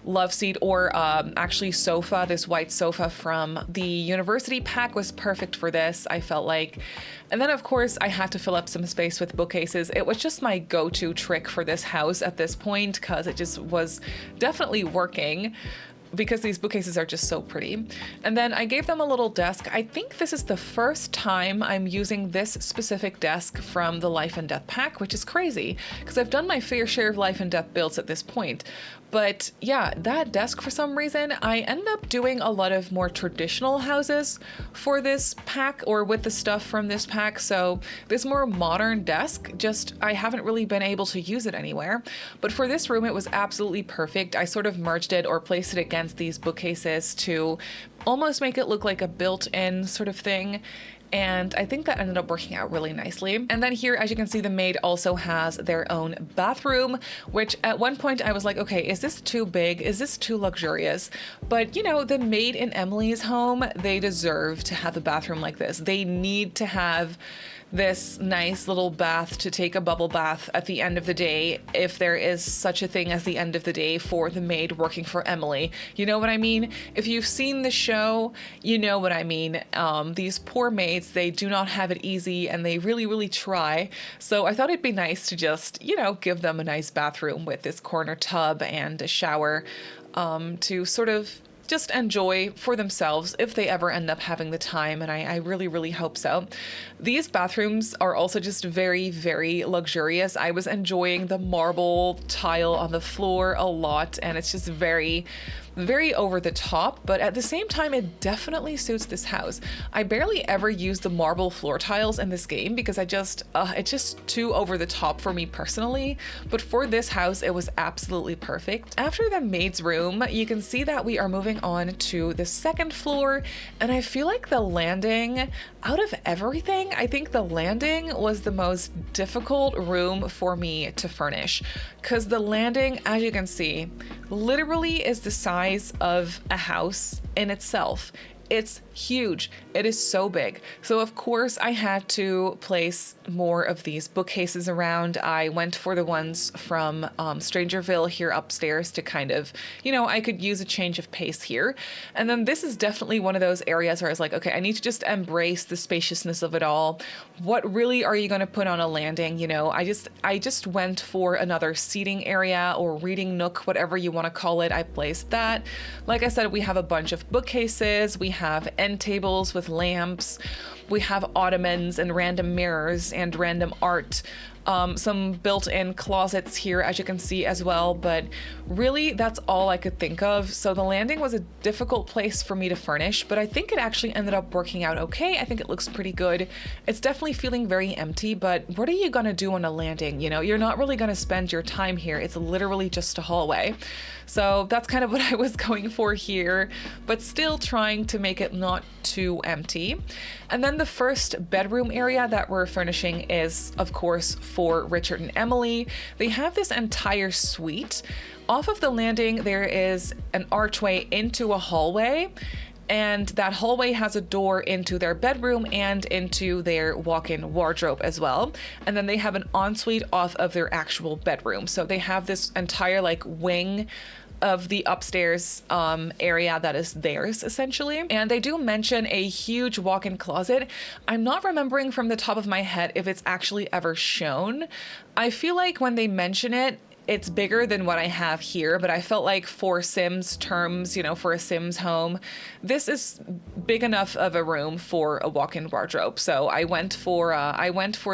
love seat, or actually sofa. This white sofa from the university pack was perfect for this, I felt like. And then of course I had to fill up some space with bookcases. It was just my go-to trick for this house at this point because it just was definitely working. because these bookcases are just so pretty. And then I gave them a little desk. I think this is the first time I'm using this specific desk from the Life and Death pack, which is crazy because I've done my fair share of Life and Death builds at this point. But yeah, that desk, for some reason, I end up doing a lot of more traditional houses for this pack, or with the stuff from this pack. So this more modern desk, just I haven't really been able to use it anywhere. But for this room, it was absolutely perfect. I sort of merged it or placed it against these bookcases to almost make it look like a built-in sort of thing. And I think that ended up working out really nicely. And then here, as you can see, the maid also has their own bathroom, which at one point I was like, okay, is this too big? Is this too luxurious? But you know, the maid in Emily's home, they deserve to have a bathroom like this. They need to have this nice little bath to take a bubble bath at the end of the day, if there is such a thing as the end of the day for the maid working for Emily. You know what I mean? If you've seen the show, you know what I mean. These poor maids, they do not have it easy, and they really, really try. So I thought it'd be nice to just, you know, give them a nice bathroom with this corner tub and a shower, to sort of just enjoy for themselves if they ever end up having the time, and I really, really hope so. These bathrooms are also just very, very luxurious. I was enjoying the marble tile on the floor a lot, and it's just very, very over the top, but at the same time, it definitely suits this house. I barely ever use the marble floor tiles in this game because it's just too over the top for me personally, but for this house, it was absolutely perfect. After the maid's room, you can see that we are moving on to the second floor, and I feel like the landing, out of everything, I think the landing was the most difficult room for me to furnish, because the landing, as you can see, literally is the size of a house in itself. It's huge. It is so big. So of course I had to place more of these bookcases around. I went for the ones from Strangerville here upstairs to kind of, you know, I could use a change of pace here. And then this is definitely one of those areas where I was like, okay, I need to just embrace the spaciousness of it all. What really are you going to put on a landing? You know, I just went for another seating area or reading nook, whatever you want to call it. I placed that. Like I said, we have a bunch of bookcases. We have end tables with lamps. We have ottomans and random mirrors and random art. Some built-in closets here, as you can see as well, but really that's all I could think of. So the landing was a difficult place for me to furnish, but I think it actually ended up working out okay. I think it looks pretty good. It's definitely feeling very empty, but what are you gonna do on a landing? You know, you're not really gonna spend your time here. It's literally just a hallway. So that's kind of what I was going for here, but still trying to make it not too empty. And then the first bedroom area that we're furnishing is, of course, for Richard and Emily. They have this entire suite. Off of the landing, there is an archway into a hallway, and that hallway has a door into their bedroom and into their walk-in wardrobe as well. And then they have an ensuite off of their actual bedroom. So they have this entire like wing of the upstairs area that is theirs essentially. And they do mention a huge walk-in closet. I'm not remembering from the top of my head if it's actually ever shown. I feel like when they mention it, it's bigger than what I have here, but I felt like for Sims terms, you know, for a Sims home, this is big enough of a room for a walk-in wardrobe. So I went for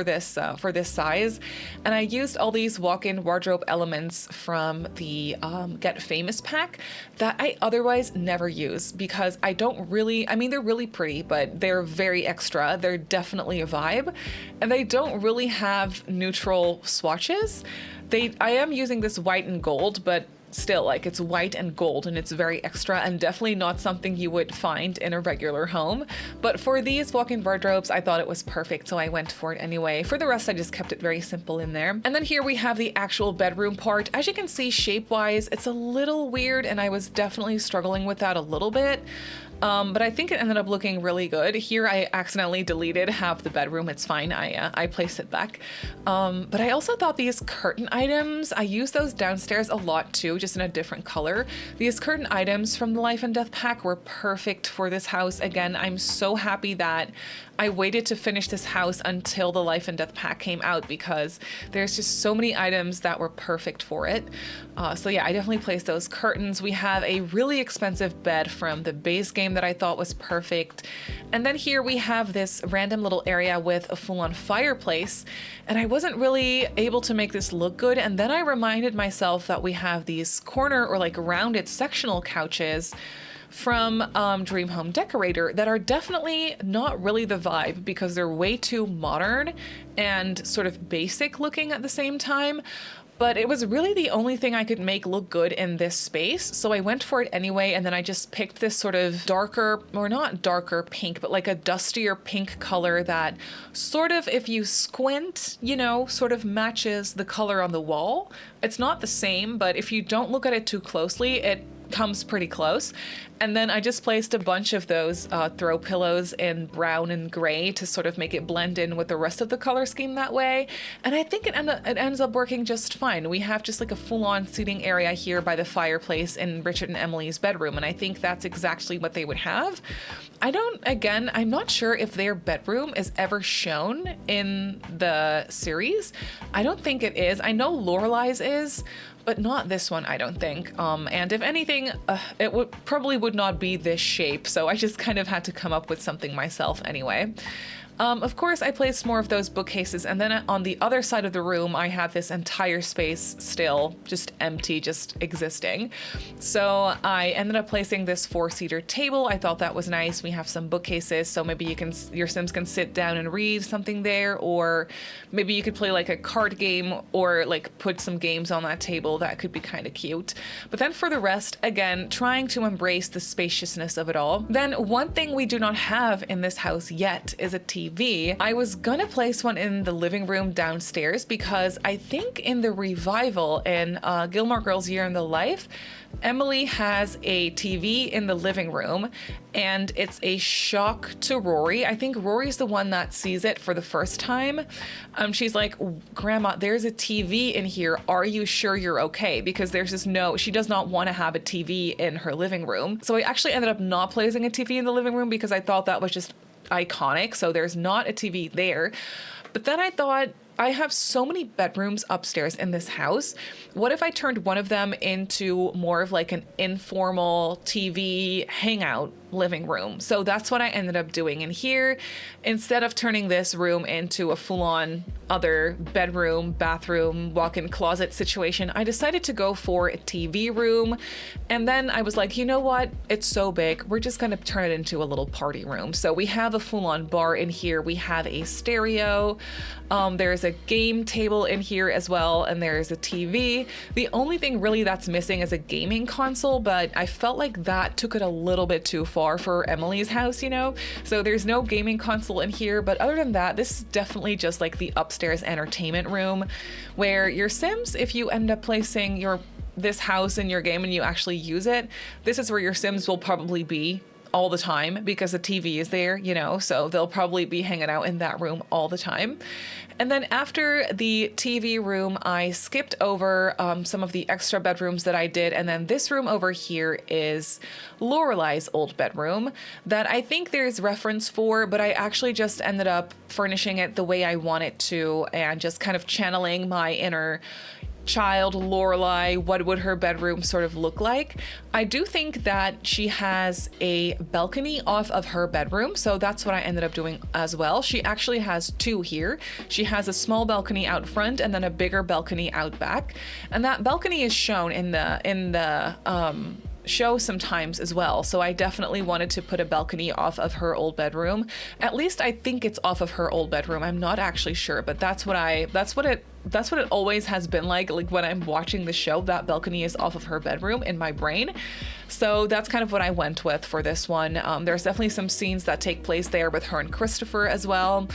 this size, and I used all these walk-in wardrobe elements from the Get Famous pack that I otherwise never use because I don't really, I mean, they're really pretty, but they're very extra. They're definitely a vibe, and they don't really have neutral swatches. I am using this white and gold, but still, like, it's white and gold and it's very extra and definitely not something you would find in a regular home. But for these walk-in wardrobes, I thought it was perfect, so I went for it anyway. For the rest, I just kept it very simple in there. And then here we have the actual bedroom part. As you can see, shape-wise, it's a little weird, and I was definitely struggling with that a little bit. But I think it ended up looking really good. Here I accidentally deleted half the bedroom. It's fine. I placed it back. But I also thought these curtain items, I use those downstairs a lot too, just in a different color. These curtain items from the Life and Death pack were perfect for this house. Again, I'm so happy that I waited to finish this house until the Life and Death pack came out because there's just so many items that were perfect for it. So yeah, I definitely placed those curtains. We have a really expensive bed from the base game that I thought was perfect. And then here we have this random little area with a full-on fireplace. And I wasn't really able to make this look good. And then I reminded myself that we have these corner or like rounded sectional couches from Dream Home Decorator that are definitely not really the vibe because they're way too modern and sort of basic looking at the same time. But it was really the only thing I could make look good in this space. So I went for it anyway. And then I just picked this sort of darker, or not darker pink, but like a dustier pink color that sort of, if you squint, you know, sort of matches the color on the wall. It's not the same, but if you don't look at it too closely, it comes pretty close. And then I just placed a bunch of those throw pillows in brown and gray to sort of make it blend in with the rest of the color scheme that way. And I think it ends up working just fine. We have just like a full-on seating area here by the fireplace in Richard and Emily's bedroom. And I think that's exactly what they would have. I'm not sure if their bedroom is ever shown in the series. I don't think it is. I know Lorelai's is, but not this one, I don't think. And if anything, it would not be this shape, so I just kind of had to come up with something myself anyway. Of course, I placed more of those bookcases, and then on the other side of the room, I have this entire space still just empty, just existing. So I ended up placing this 4-seater table. I thought that was nice. We have some bookcases, so maybe your Sims can sit down and read something there, or maybe you could play like a card game or like put some games on that table. That could be kind of cute. But then for the rest, again, trying to embrace the spaciousness of it all. Then one thing we do not have in this house yet is a TV. I was gonna place one in the living room downstairs because I think in the revival in Gilmore Girls Year in the Life, Emily has a TV in the living room, and it's a shock to Rory. I think Rory's the one that sees it for the first time. She's like, "Grandma, there's a TV in here. Are you sure you're okay?" Because there's just she does not want to have a TV in her living room. So I actually ended up not placing a TV in the living room because I thought that was just iconic. So there's not a TV there. But then I thought, I have so many bedrooms upstairs in this house. What if I turned one of them into more of like an informal TV hangout living room? So that's what I ended up doing in here. Instead of turning this room into a full-on other bedroom, bathroom, walk-in closet situation, I decided to go for a TV room. And then I was like, you know what? It's so big. We're just going to turn it into a little party room. So we have a full-on bar in here. We have a stereo. There's a game table in here as well, and there's a TV. The only thing really that's missing is a gaming console, but I felt like that took it a little bit too far for Emily's house, you know? So there's no gaming console in here, but other than that, this is definitely just like the upstairs entertainment room where your Sims, if you end up placing this house in your game and you actually use it, this is where your Sims will probably be all the time because the TV is there, you know, so they'll probably be hanging out in that room all the time. And then after the TV room, I skipped over some of the extra bedrooms that I did. And then this room over here is Lorelai's old bedroom that I think there's reference for, but I actually just ended up furnishing it the way I want it to and just kind of channeling my inner child Lorelai. What would her bedroom sort of look like? I do think that she has a balcony off of her bedroom, so that's what I ended up doing as well. She actually has two here. She has a small balcony out front and then a bigger balcony out back, and that balcony is shown in the show sometimes as well. So I definitely wanted to put a balcony off of her old bedroom. At least I think it's off of her old bedroom. I'm not actually sure, but that's what it always has been like when I'm watching the show. That balcony is off of her bedroom in my brain. So that's kind of what I went with for this one. There's definitely some scenes that take place there with her and Christopher as well.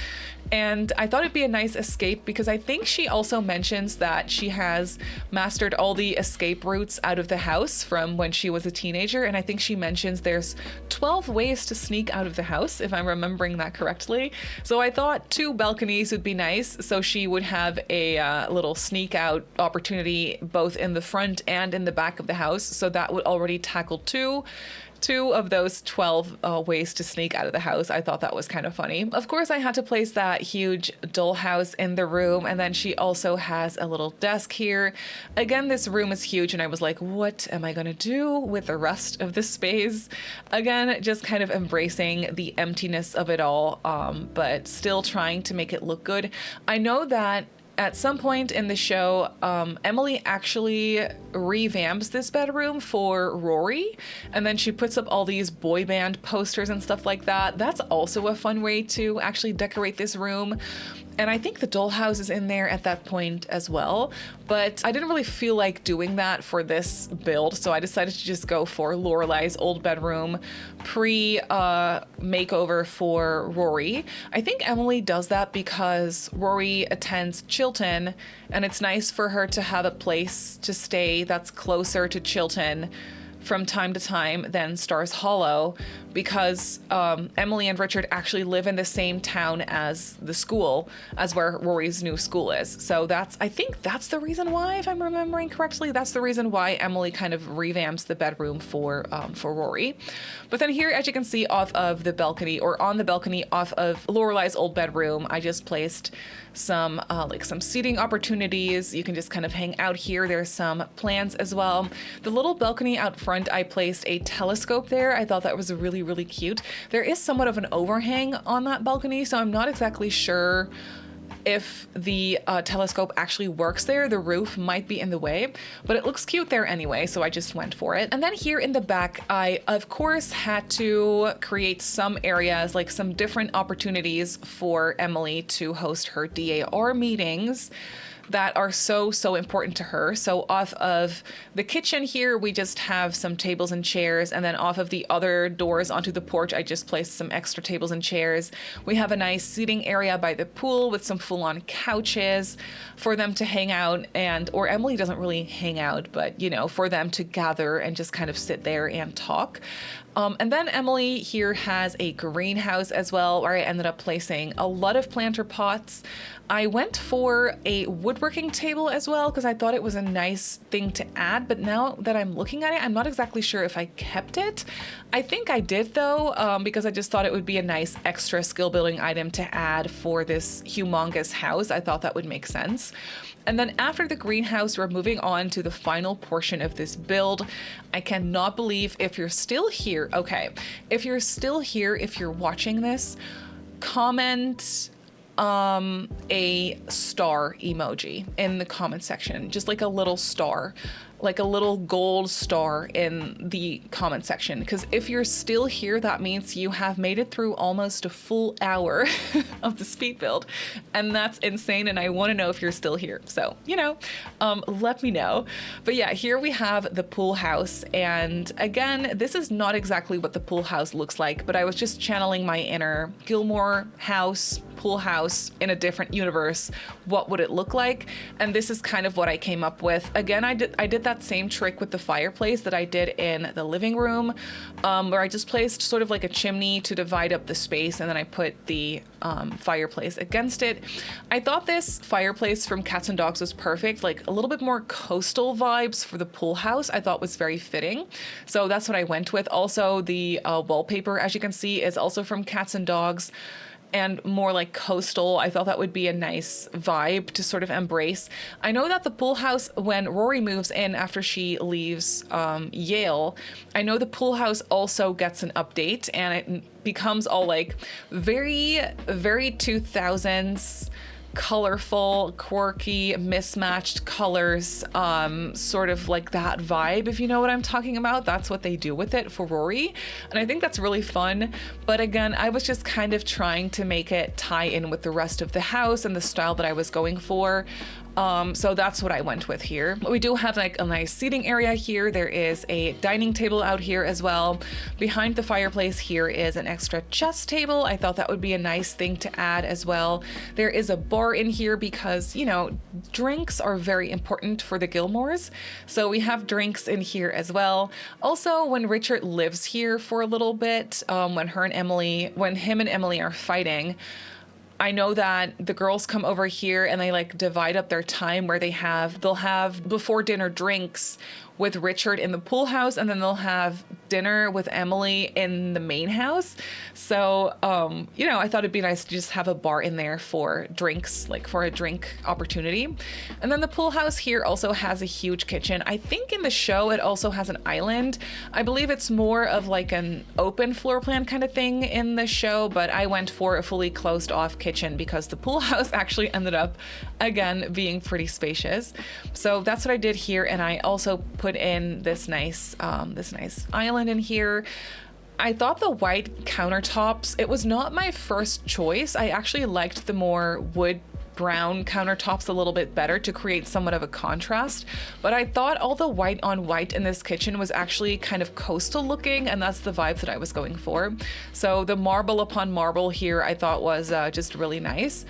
And I thought it'd be a nice escape because I think she also mentions that she has mastered all the escape routes out of the house from when she was a teenager. And I think she mentions there's 12 ways to sneak out of the house, if I'm remembering that correctly. So I thought 2 balconies would be nice. So she would have a little sneak out opportunity both in the front and in the back of the house. So that would already tackle two of those 12 ways to sneak out of the house. I thought that was kind of funny. Of course, I had to place that huge dollhouse in the room, and then she also has a little desk here. Again, this room is huge, and I was like, what am I gonna do with the rest of the space? Again, just kind of embracing the emptiness of it all, but still trying to make it look good. I know that at some point in the show, Emily actually revamps this bedroom for Rory, and then she puts up all these boy band posters and stuff like that. That's also a fun way to actually decorate this room. And I think the dollhouse is in there at that point as well, but I didn't really feel like doing that for this build, so I decided to just go for Lorelai's old bedroom pre-makeover for Rory. I think Emily does that because Rory attends Chilton, and it's nice for her to have a place to stay that's closer to Chilton from time to time than Stars Hollow, because Emily and Richard actually live in the same town as the school, as where Rory's new school is. So I think that's the reason why, if I'm remembering correctly, that's the reason why Emily kind of revamps the bedroom for Rory. But then here, as you can see off of the balcony, or on the balcony off of Lorelai's old bedroom, I just placed some seating opportunities. You can just kind of hang out here. There's some plants as well. The little balcony out front, I placed a telescope there. I thought that was really, really cute. There is somewhat of an overhang on that balcony, so I'm not exactly sure if the telescope actually works there. The roof might be in the way, but it looks cute there anyway, so I just went for it. And then here in the back, I of course had to create some areas, like some different opportunities for Emily to host her DAR meetings that are so important to her. So off of the kitchen here, we just have some tables and chairs, and then off of the other doors onto the porch, I just placed some extra tables and chairs. We have a nice seating area by the pool with some full-on couches for them to hang out, or Emily doesn't really hang out, but for them to gather and just kind of sit there and talk. And then Emily here has a greenhouse as well, where I ended up placing a lot of planter pots. I went for a woodworking table as well because I thought it was a nice thing to add, but now that I'm looking at it, I'm not exactly sure if I kept it. I think I did though, because I just thought it would be a nice extra skill building item to add for this humongous house. I thought that would make sense. And then after the greenhouse, we're moving on to the final portion of this build. I cannot believe, if you're still here, okay, if you're still here, if you're watching this, comment a star emoji in the comment section, just like a little star, like a little gold star in the comment section. Because if you're still here, that means you have made it through almost a full hour of the speed build, and that's insane. And I want to know if you're still here. So, let me know. But yeah, here we have the pool house. And again, this is not exactly what the pool house looks like, but I was just channeling my inner Gilmore house, pool house in a different universe. What would it look like? And this is kind of what I came up with. Again, I did that same trick with the fireplace that I did in the living room, where I just placed sort of like a chimney to divide up the space, and then I put the fireplace against it. I thought this fireplace from Cats and Dogs was perfect, like a little bit more coastal vibes for the pool house. I thought was very fitting. So that's what I went with. Also, the wallpaper, as you can see, is also from Cats and Dogs, and more like coastal. I thought that would be a nice vibe to sort of embrace. I know that the pool house, when Rory moves in after she leaves Yale, I know the pool house also gets an update, and it becomes all like very, very 2000s, colorful, quirky, mismatched colors, sort of like that vibe, if you know what I'm talking about. That's what they do with it for Rory, and I think that's really fun. But again, I was just kind of trying to make it tie in with the rest of the house and the style that I was going for. So that's what I went with here. But we do have like a nice seating area here. There is a dining table out here as well. Behind the fireplace here is an extra chess table. I thought that would be a nice thing to add as well. There is a bar in here because, you know, drinks are very important for the Gilmores. So we have drinks in here as well. Also, when Richard lives here for a little bit, when him and Emily are fighting, I know that the girls come over here and they like divide up their time where they'll have before dinner drinks with Richard in the pool house, and then they'll have dinner with Emily in the main house. So, you know, I thought it'd be nice to just have a bar in there for drinks, like for a drink opportunity. And then the pool house here also has a huge kitchen. I think in the show it also has an island. I believe it's more of like an open floor plan kind of thing in the show, but I went for a fully closed off kitchen because the pool house actually ended up, again, being pretty spacious. So that's what I did here. And I also put in this nice island in here. I thought the white countertops, it was not my first choice. I actually liked the more wood brown countertops a little bit better to create somewhat of a contrast, but I thought all the white on white in this kitchen was actually kind of coastal looking, and that's the vibes that I was going for. So the marble upon marble here I thought was just really nice.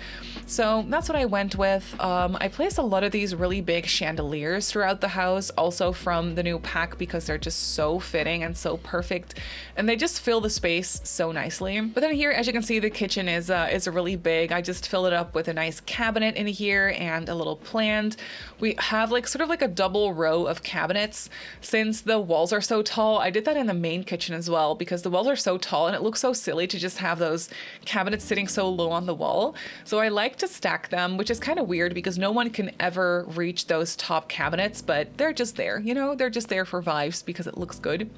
So that's what I went with. I placed a lot of these really big chandeliers throughout the house, also from the new pack, because they're just so fitting and so perfect, and they just fill the space so nicely. But then here, as you can see, the kitchen is really big. I just filled it up with a nice cabinet in here and a little plant. We have like sort of like a double row of cabinets. Since the walls are so tall, I did that in the main kitchen as well, because the walls are so tall and it looks so silly to just have those cabinets sitting so low on the wall. So I like to stack them, which is kind of weird because no one can ever reach those top cabinets, but they're just there, you know, they're just there for vibes because it looks good.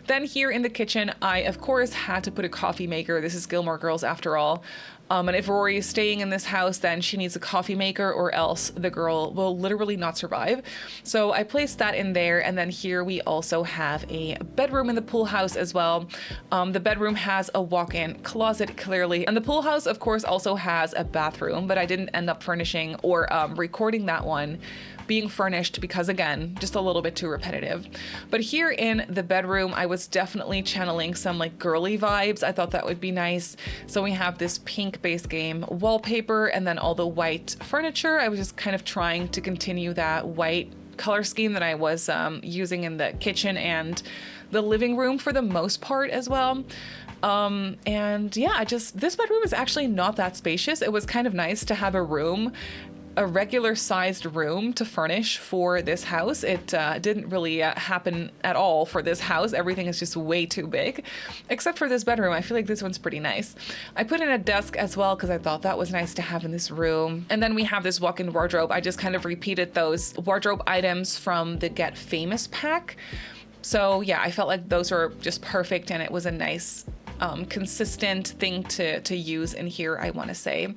Then here in the kitchen, I of course had to put a coffee maker. This is Gilmore Girls after all. And if Rory is staying in this house, then she needs a coffee maker or else the girl will literally not survive. So I placed that in there. And then here we also have a bedroom in the pool house as well. The bedroom has a walk-in closet clearly. And the pool house, of course, also has a bathroom, but I didn't end up furnishing or recording that one being furnished because, again, just a little bit too repetitive. But here in the bedroom, I was definitely channeling some like girly vibes. I thought that would be nice. So we have this pink base game wallpaper and then all the white furniture. I was just kind of trying to continue that white color scheme that I was using in the kitchen and the living room for the most part as well. And yeah, this bedroom is actually not that spacious. It was kind of nice to have a regular sized room to furnish for this house. It didn't really happen at all for this house. Everything is just way too big, except for this bedroom. I feel like this one's pretty nice. I put in a desk as well because I thought that was nice to have in this room. And then we have this walk-in wardrobe. I just kind of repeated those wardrobe items from the Get Famous pack. So yeah, I felt like those were just perfect and it was a nice consistent thing to use in here, I want to say.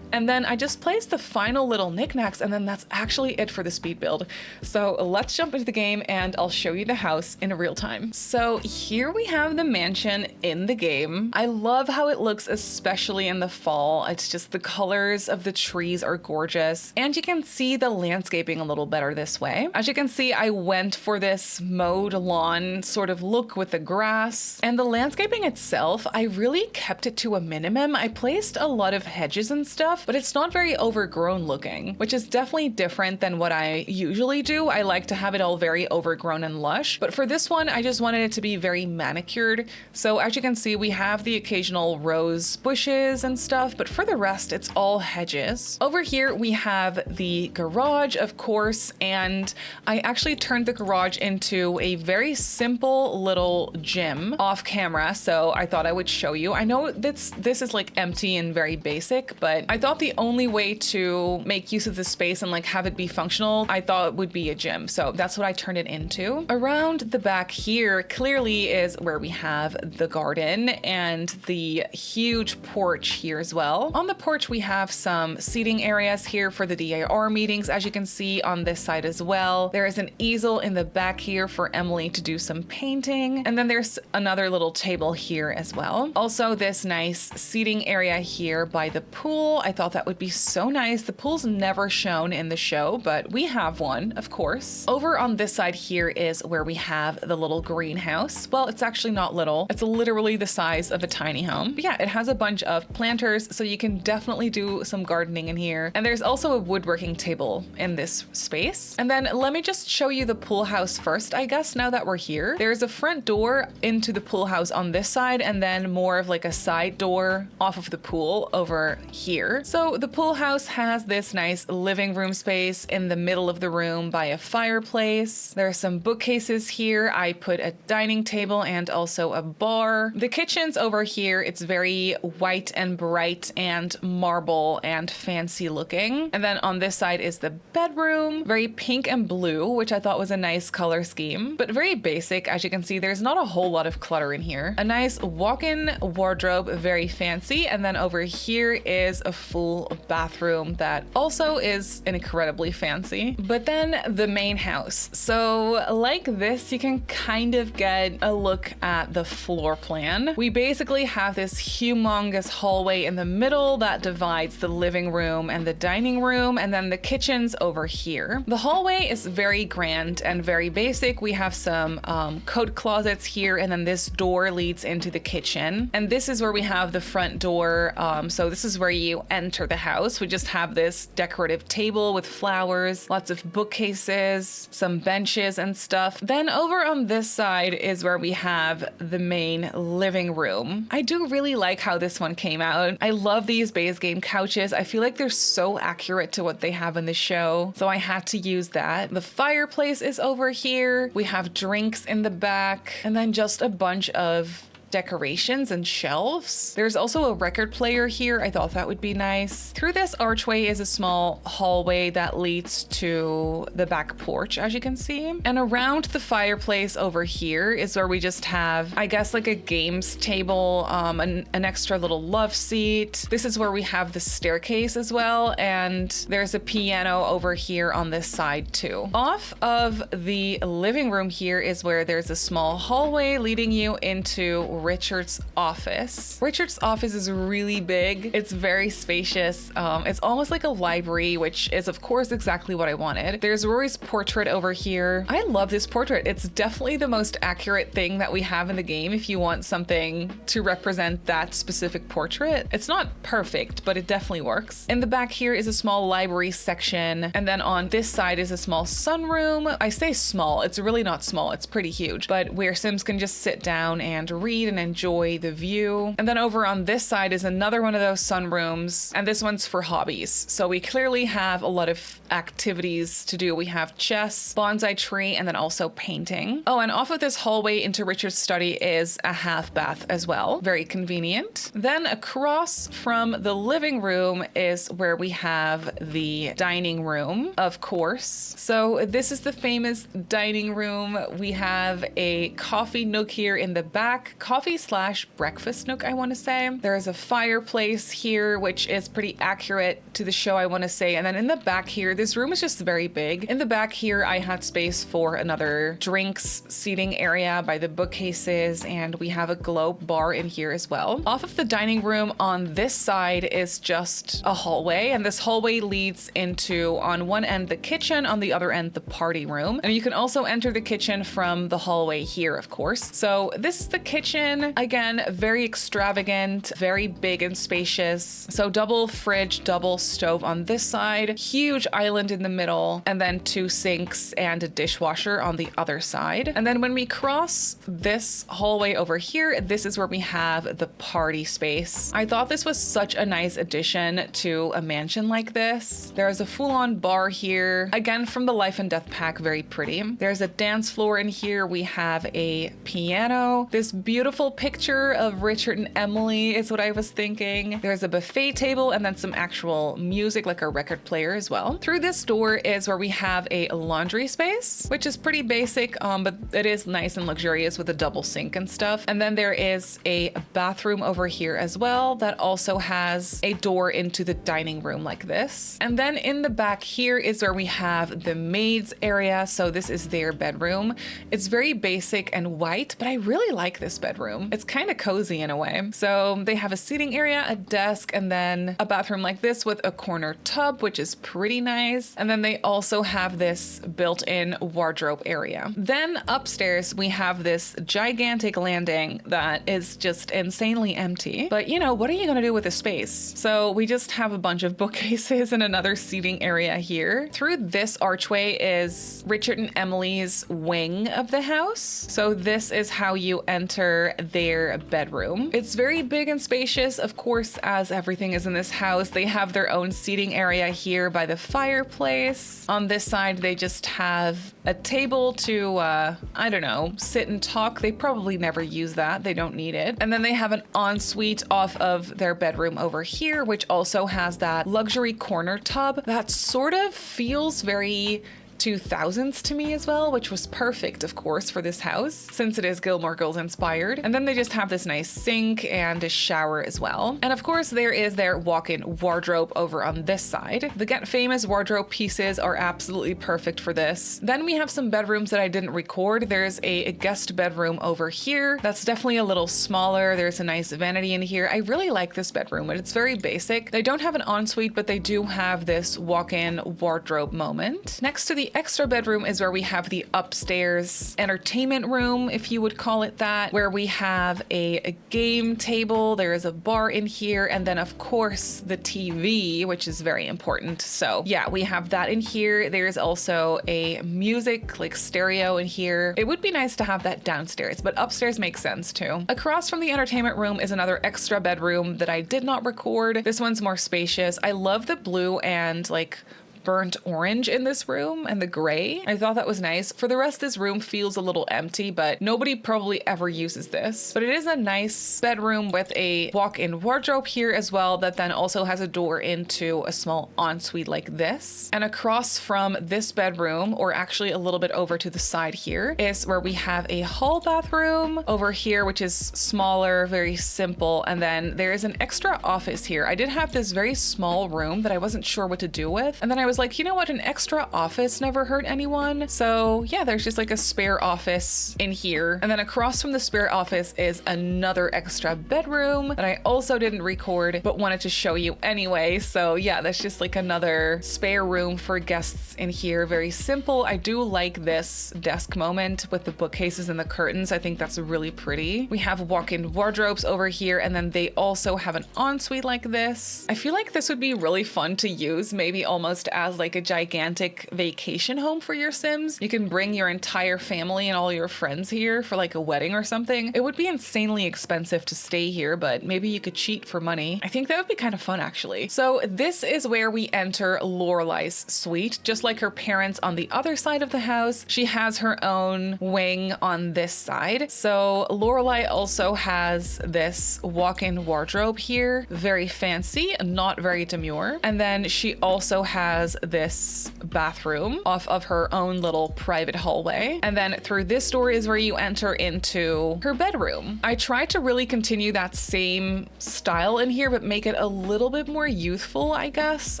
And then I just placed the final little knickknacks, and then that's actually it for the speed build. So let's jump into the game and I'll show you the house in real time. So here we have the mansion in the game. I love how it looks, especially in the fall. It's just the colors of the trees are gorgeous, and you can see the landscaping a little better this way. As you can see, I went for this mowed lawn sort of look with the grass, and the landscaping itself, I really kept it to a minimum. I placed a lot of hedges and stuff, but it's not very overgrown looking, which is definitely different than what I usually do. I like to have it all very overgrown and lush, but for this one, I just wanted it to be very manicured. So as you can see, we have the occasional rose bushes and stuff, but for the rest, it's all hedges. Over here, we have the garage, of course, and I actually turned the garage into a very simple little gym off camera, so I thought I would show you. I know this is like empty and very basic, but I thought the only way to make use of the space and like have it be functional, I thought would be a gym. So that's what I turned it into. Around the back here clearly is where we have the garden and the huge porch here as well. On the porch, we have some seating areas here for the DAR meetings, as you can see on this side as well. There is an easel in the back here for Emily to do some painting. And then there's another little table here as as well. Also this nice seating area here by the pool. I thought that would be so nice. The pool's never shown in the show, but we have one, of course. Over on this side here is where we have the little greenhouse. Well, it's actually not little. It's literally the size of a tiny home. But yeah, it has a bunch of planters, so you can definitely do some gardening in here. And there's also a woodworking table in this space. And then let me just show you the pool house first, I guess, now that we're here. There's a front door into the pool house on this side, and then more of like a side door off of the pool over here. So the pool house has this nice living room space in the middle of the room by a fireplace. There are some bookcases here. I put a dining table and also a bar. The kitchen's over here. It's very white and bright and marble and fancy looking. And then on this side is the bedroom, very pink and blue, which I thought was a nice color scheme, but very basic. As you can see, there's not a whole lot of clutter in here. A nice walk-in wardrobe, very fancy. And then over here is a full bathroom that also is incredibly fancy. But then the main house. So like this, you can kind of get a look at the floor plan. We basically have this humongous hallway in the middle that divides the living room and the dining room, and then the kitchen's over here. The hallway is very grand and very basic. We have some coat closets here, and then this door leads into the kitchen. And this is where we have the front door. So this is where you enter the house. We just have this decorative table with flowers, lots of bookcases, some benches and stuff. Then over on this side is where we have the main living room. I do really like how this one came out. I love these base game couches. I feel like they're so accurate to what they have in the show, so I had to use that. The fireplace is over here. We have drinks in the back, and then just a bunch of decorations and shelves. There's also a record player here. I thought that would be nice. Through this archway is a small hallway that leads to the back porch, as you can see. And around the fireplace over here is where we just have, I guess, like a games table, an extra little love seat. This is where we have the staircase as well. And there's a piano over here on this side too. Off of the living room here is where there's a small hallway leading you into Richard's office. Richard's office is really big. It's very spacious. It's almost like a library, which is of course exactly what I wanted. There's Rory's portrait over here. I love this portrait. It's definitely the most accurate thing that we have in the game if you want something to represent that specific portrait. It's not perfect, but it definitely works. In the back here is a small library section, and then on this side is a small sunroom. I say small, it's really not small, it's pretty huge, but where Sims can just sit down and read and enjoy the view. And then over on this side is another one of those sunrooms, and this one's for hobbies. So we clearly have a lot of activities to do. We have chess, bonsai tree, and then also painting. Oh, and off of this hallway into Richard's study is a half bath as well. Very convenient. Then across from the living room is where we have the dining room, of course. So this is the famous dining room. We have a coffee nook here in the back. Coffee/breakfast nook, I want to say. There is a fireplace here, which is pretty accurate to the show, I want to say. And then in the back here, this room is just very big. In the back here, I had space for another drinks seating area by the bookcases, and we have a globe bar in here as well. Off of the dining room on this side is just a hallway, and this hallway leads into, on one end, the kitchen, on the other end, the party room. And you can also enter the kitchen from the hallway here, of course. So this is the kitchen. Again, very extravagant, very big and spacious. So double fridge, double stove on this side, huge island in the middle, and then 2 sinks and a dishwasher on the other side. And then when we cross this hallway over here, this is where we have the party space. I thought this was such a nice addition to a mansion like this. There's a full-on bar here, again from the Life and Death pack, very pretty. There's a dance floor in here. We have a piano. This beautiful picture of Richard and Emily is what I was thinking. There's a buffet table and then some actual music, like a record player as well. Through this door is where we have a laundry space, which is pretty basic, but it is nice and luxurious with a double sink and stuff. And then there is a bathroom over here as well that also has a door into the dining room like this. And then in the back here is where we have the maids area. So this is their bedroom. It's very basic and white, but I really like this bedroom. bedroom. It's kind of cozy in a way. So they have a seating area, a desk, and then a bathroom like this with a corner tub, which is pretty nice. And then they also have this built-in wardrobe area. Then upstairs, we have this gigantic landing that is just insanely empty. But you know, what are you gonna do with this space? So we just have a bunch of bookcases and another seating area here. Through this archway is Richard and Emily's wing of the house. So this is how you enter their bedroom. It's very big and spacious, of course, as everything is in this house. They have their own seating area here by the fireplace. On this side, they just have a table to, I don't know, sit and talk. They probably never use that. They don't need it. And then they have an ensuite off of their bedroom over here, which also has that luxury corner tub that sort of feels very 2000s to me as well, which was perfect, of course, for this house since it is Gilmore Girls inspired. And then they just have this nice sink and a shower as well. And of course, there is their walk-in wardrobe over on this side. The Get Famous wardrobe pieces are absolutely perfect for this. Then we have some bedrooms that I didn't record. There's a guest bedroom over here. That's definitely a little smaller. There's a nice vanity in here. I really like this bedroom, but it's very basic. They don't have an ensuite, but they do have this walk-in wardrobe moment. Next to the extra bedroom is where we have the upstairs entertainment room, if you would call it that, where we have a game table. There is a bar in here, and then of course the TV, which is very important. So yeah, we have that in here. There's also a music like stereo in here. It would be nice to have that downstairs, but upstairs makes sense too. Across from the entertainment room is another extra bedroom that I did not record. This one's more spacious. I love the blue and like burnt orange in this room and the gray. I thought that was nice. For the rest, this room feels a little empty, but nobody probably ever uses this. But it is a nice bedroom with a walk-in wardrobe here as well that then also has a door into a small ensuite like this. And across from this bedroom, or actually a little bit over to the side here, is where we have a hall bathroom over here, which is smaller, very simple. And then there is an extra office here. I did have this very small room that I wasn't sure what to do with. And then I was like, you know what, an extra office never hurt anyone. So yeah, there's just like a spare office in here. And then across from the spare office is another extra bedroom that I also didn't record, but wanted to show you anyway. So yeah, that's just like another spare room for guests in here. Very simple. I do like this desk moment with the bookcases and the curtains. I think that's really pretty. We have walk-in wardrobes over here, and then they also have an ensuite like this. I feel like this would be really fun to use, maybe almost as like a gigantic vacation home for your Sims. You can bring your entire family and all your friends here for like a wedding or something. It would be insanely expensive to stay here, but maybe you could cheat for money. I think that would be kind of fun actually. So this is where we enter Lorelai's suite. Just like her parents on the other side of the house, she has her own wing on this side. So Lorelai also has this walk-in wardrobe here. Very fancy, not very demure. And then she also has this bathroom off of her own little private hallway. And then through this door is where you enter into her bedroom. I tried to really continue that same style in here, but make it a little bit more youthful, I guess.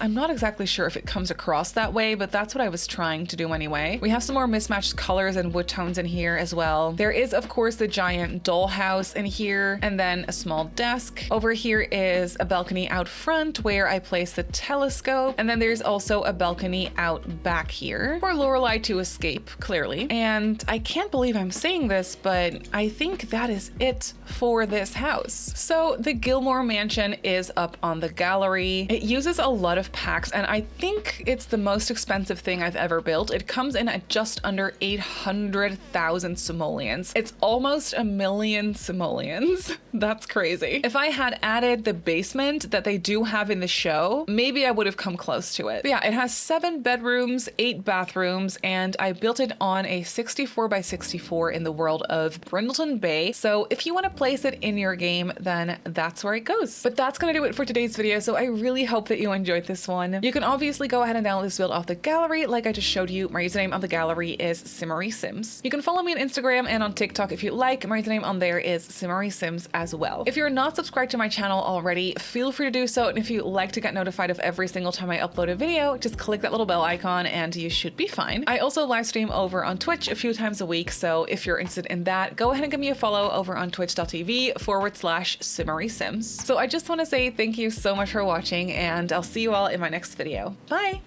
I'm not exactly sure if it comes across that way, but that's what I was trying to do anyway. We have some more mismatched colors and wood tones in here as well. There is, of course, the giant dollhouse in here, and then a small desk. Over here is a balcony out front where I place the telescope, and then there's also a balcony out back here for Lorelai to escape, clearly. And I can't believe I'm saying this, but I think that is it for this house. So the Gilmore mansion is up on the gallery. It uses a lot of packs, and I think it's the most expensive thing I've ever built. It comes in at just under 800,000 simoleons. It's almost 1 million simoleons. That's crazy. If I had added the basement that they do have in the show, maybe I would have come close to it. But yeah, it has 7 bedrooms, 8 bathrooms, and I built it on a 64 by 64 in the world of Brindleton Bay. So if you want to place it in your game, then that's where it goes. But that's going to do it for today's video. So I really hope that you enjoyed this one. You can obviously go ahead and download this build off the gallery. Like I just showed you, my username on the gallery is Simmary Sims. You can follow me on Instagram and on TikTok if you like. My username on there is Simmary Sims as well. If you're not subscribed to my channel already, feel free to do so. And if you like to get notified of every single time I upload a video, video, just click that little bell icon and you should be fine. I also live stream over on Twitch a few times a week, so if you're interested in that, go ahead and give me a follow over on twitch.tv/Simmary Sims. So I just want to say thank you so much for watching, and I'll see you all in my next video. Bye!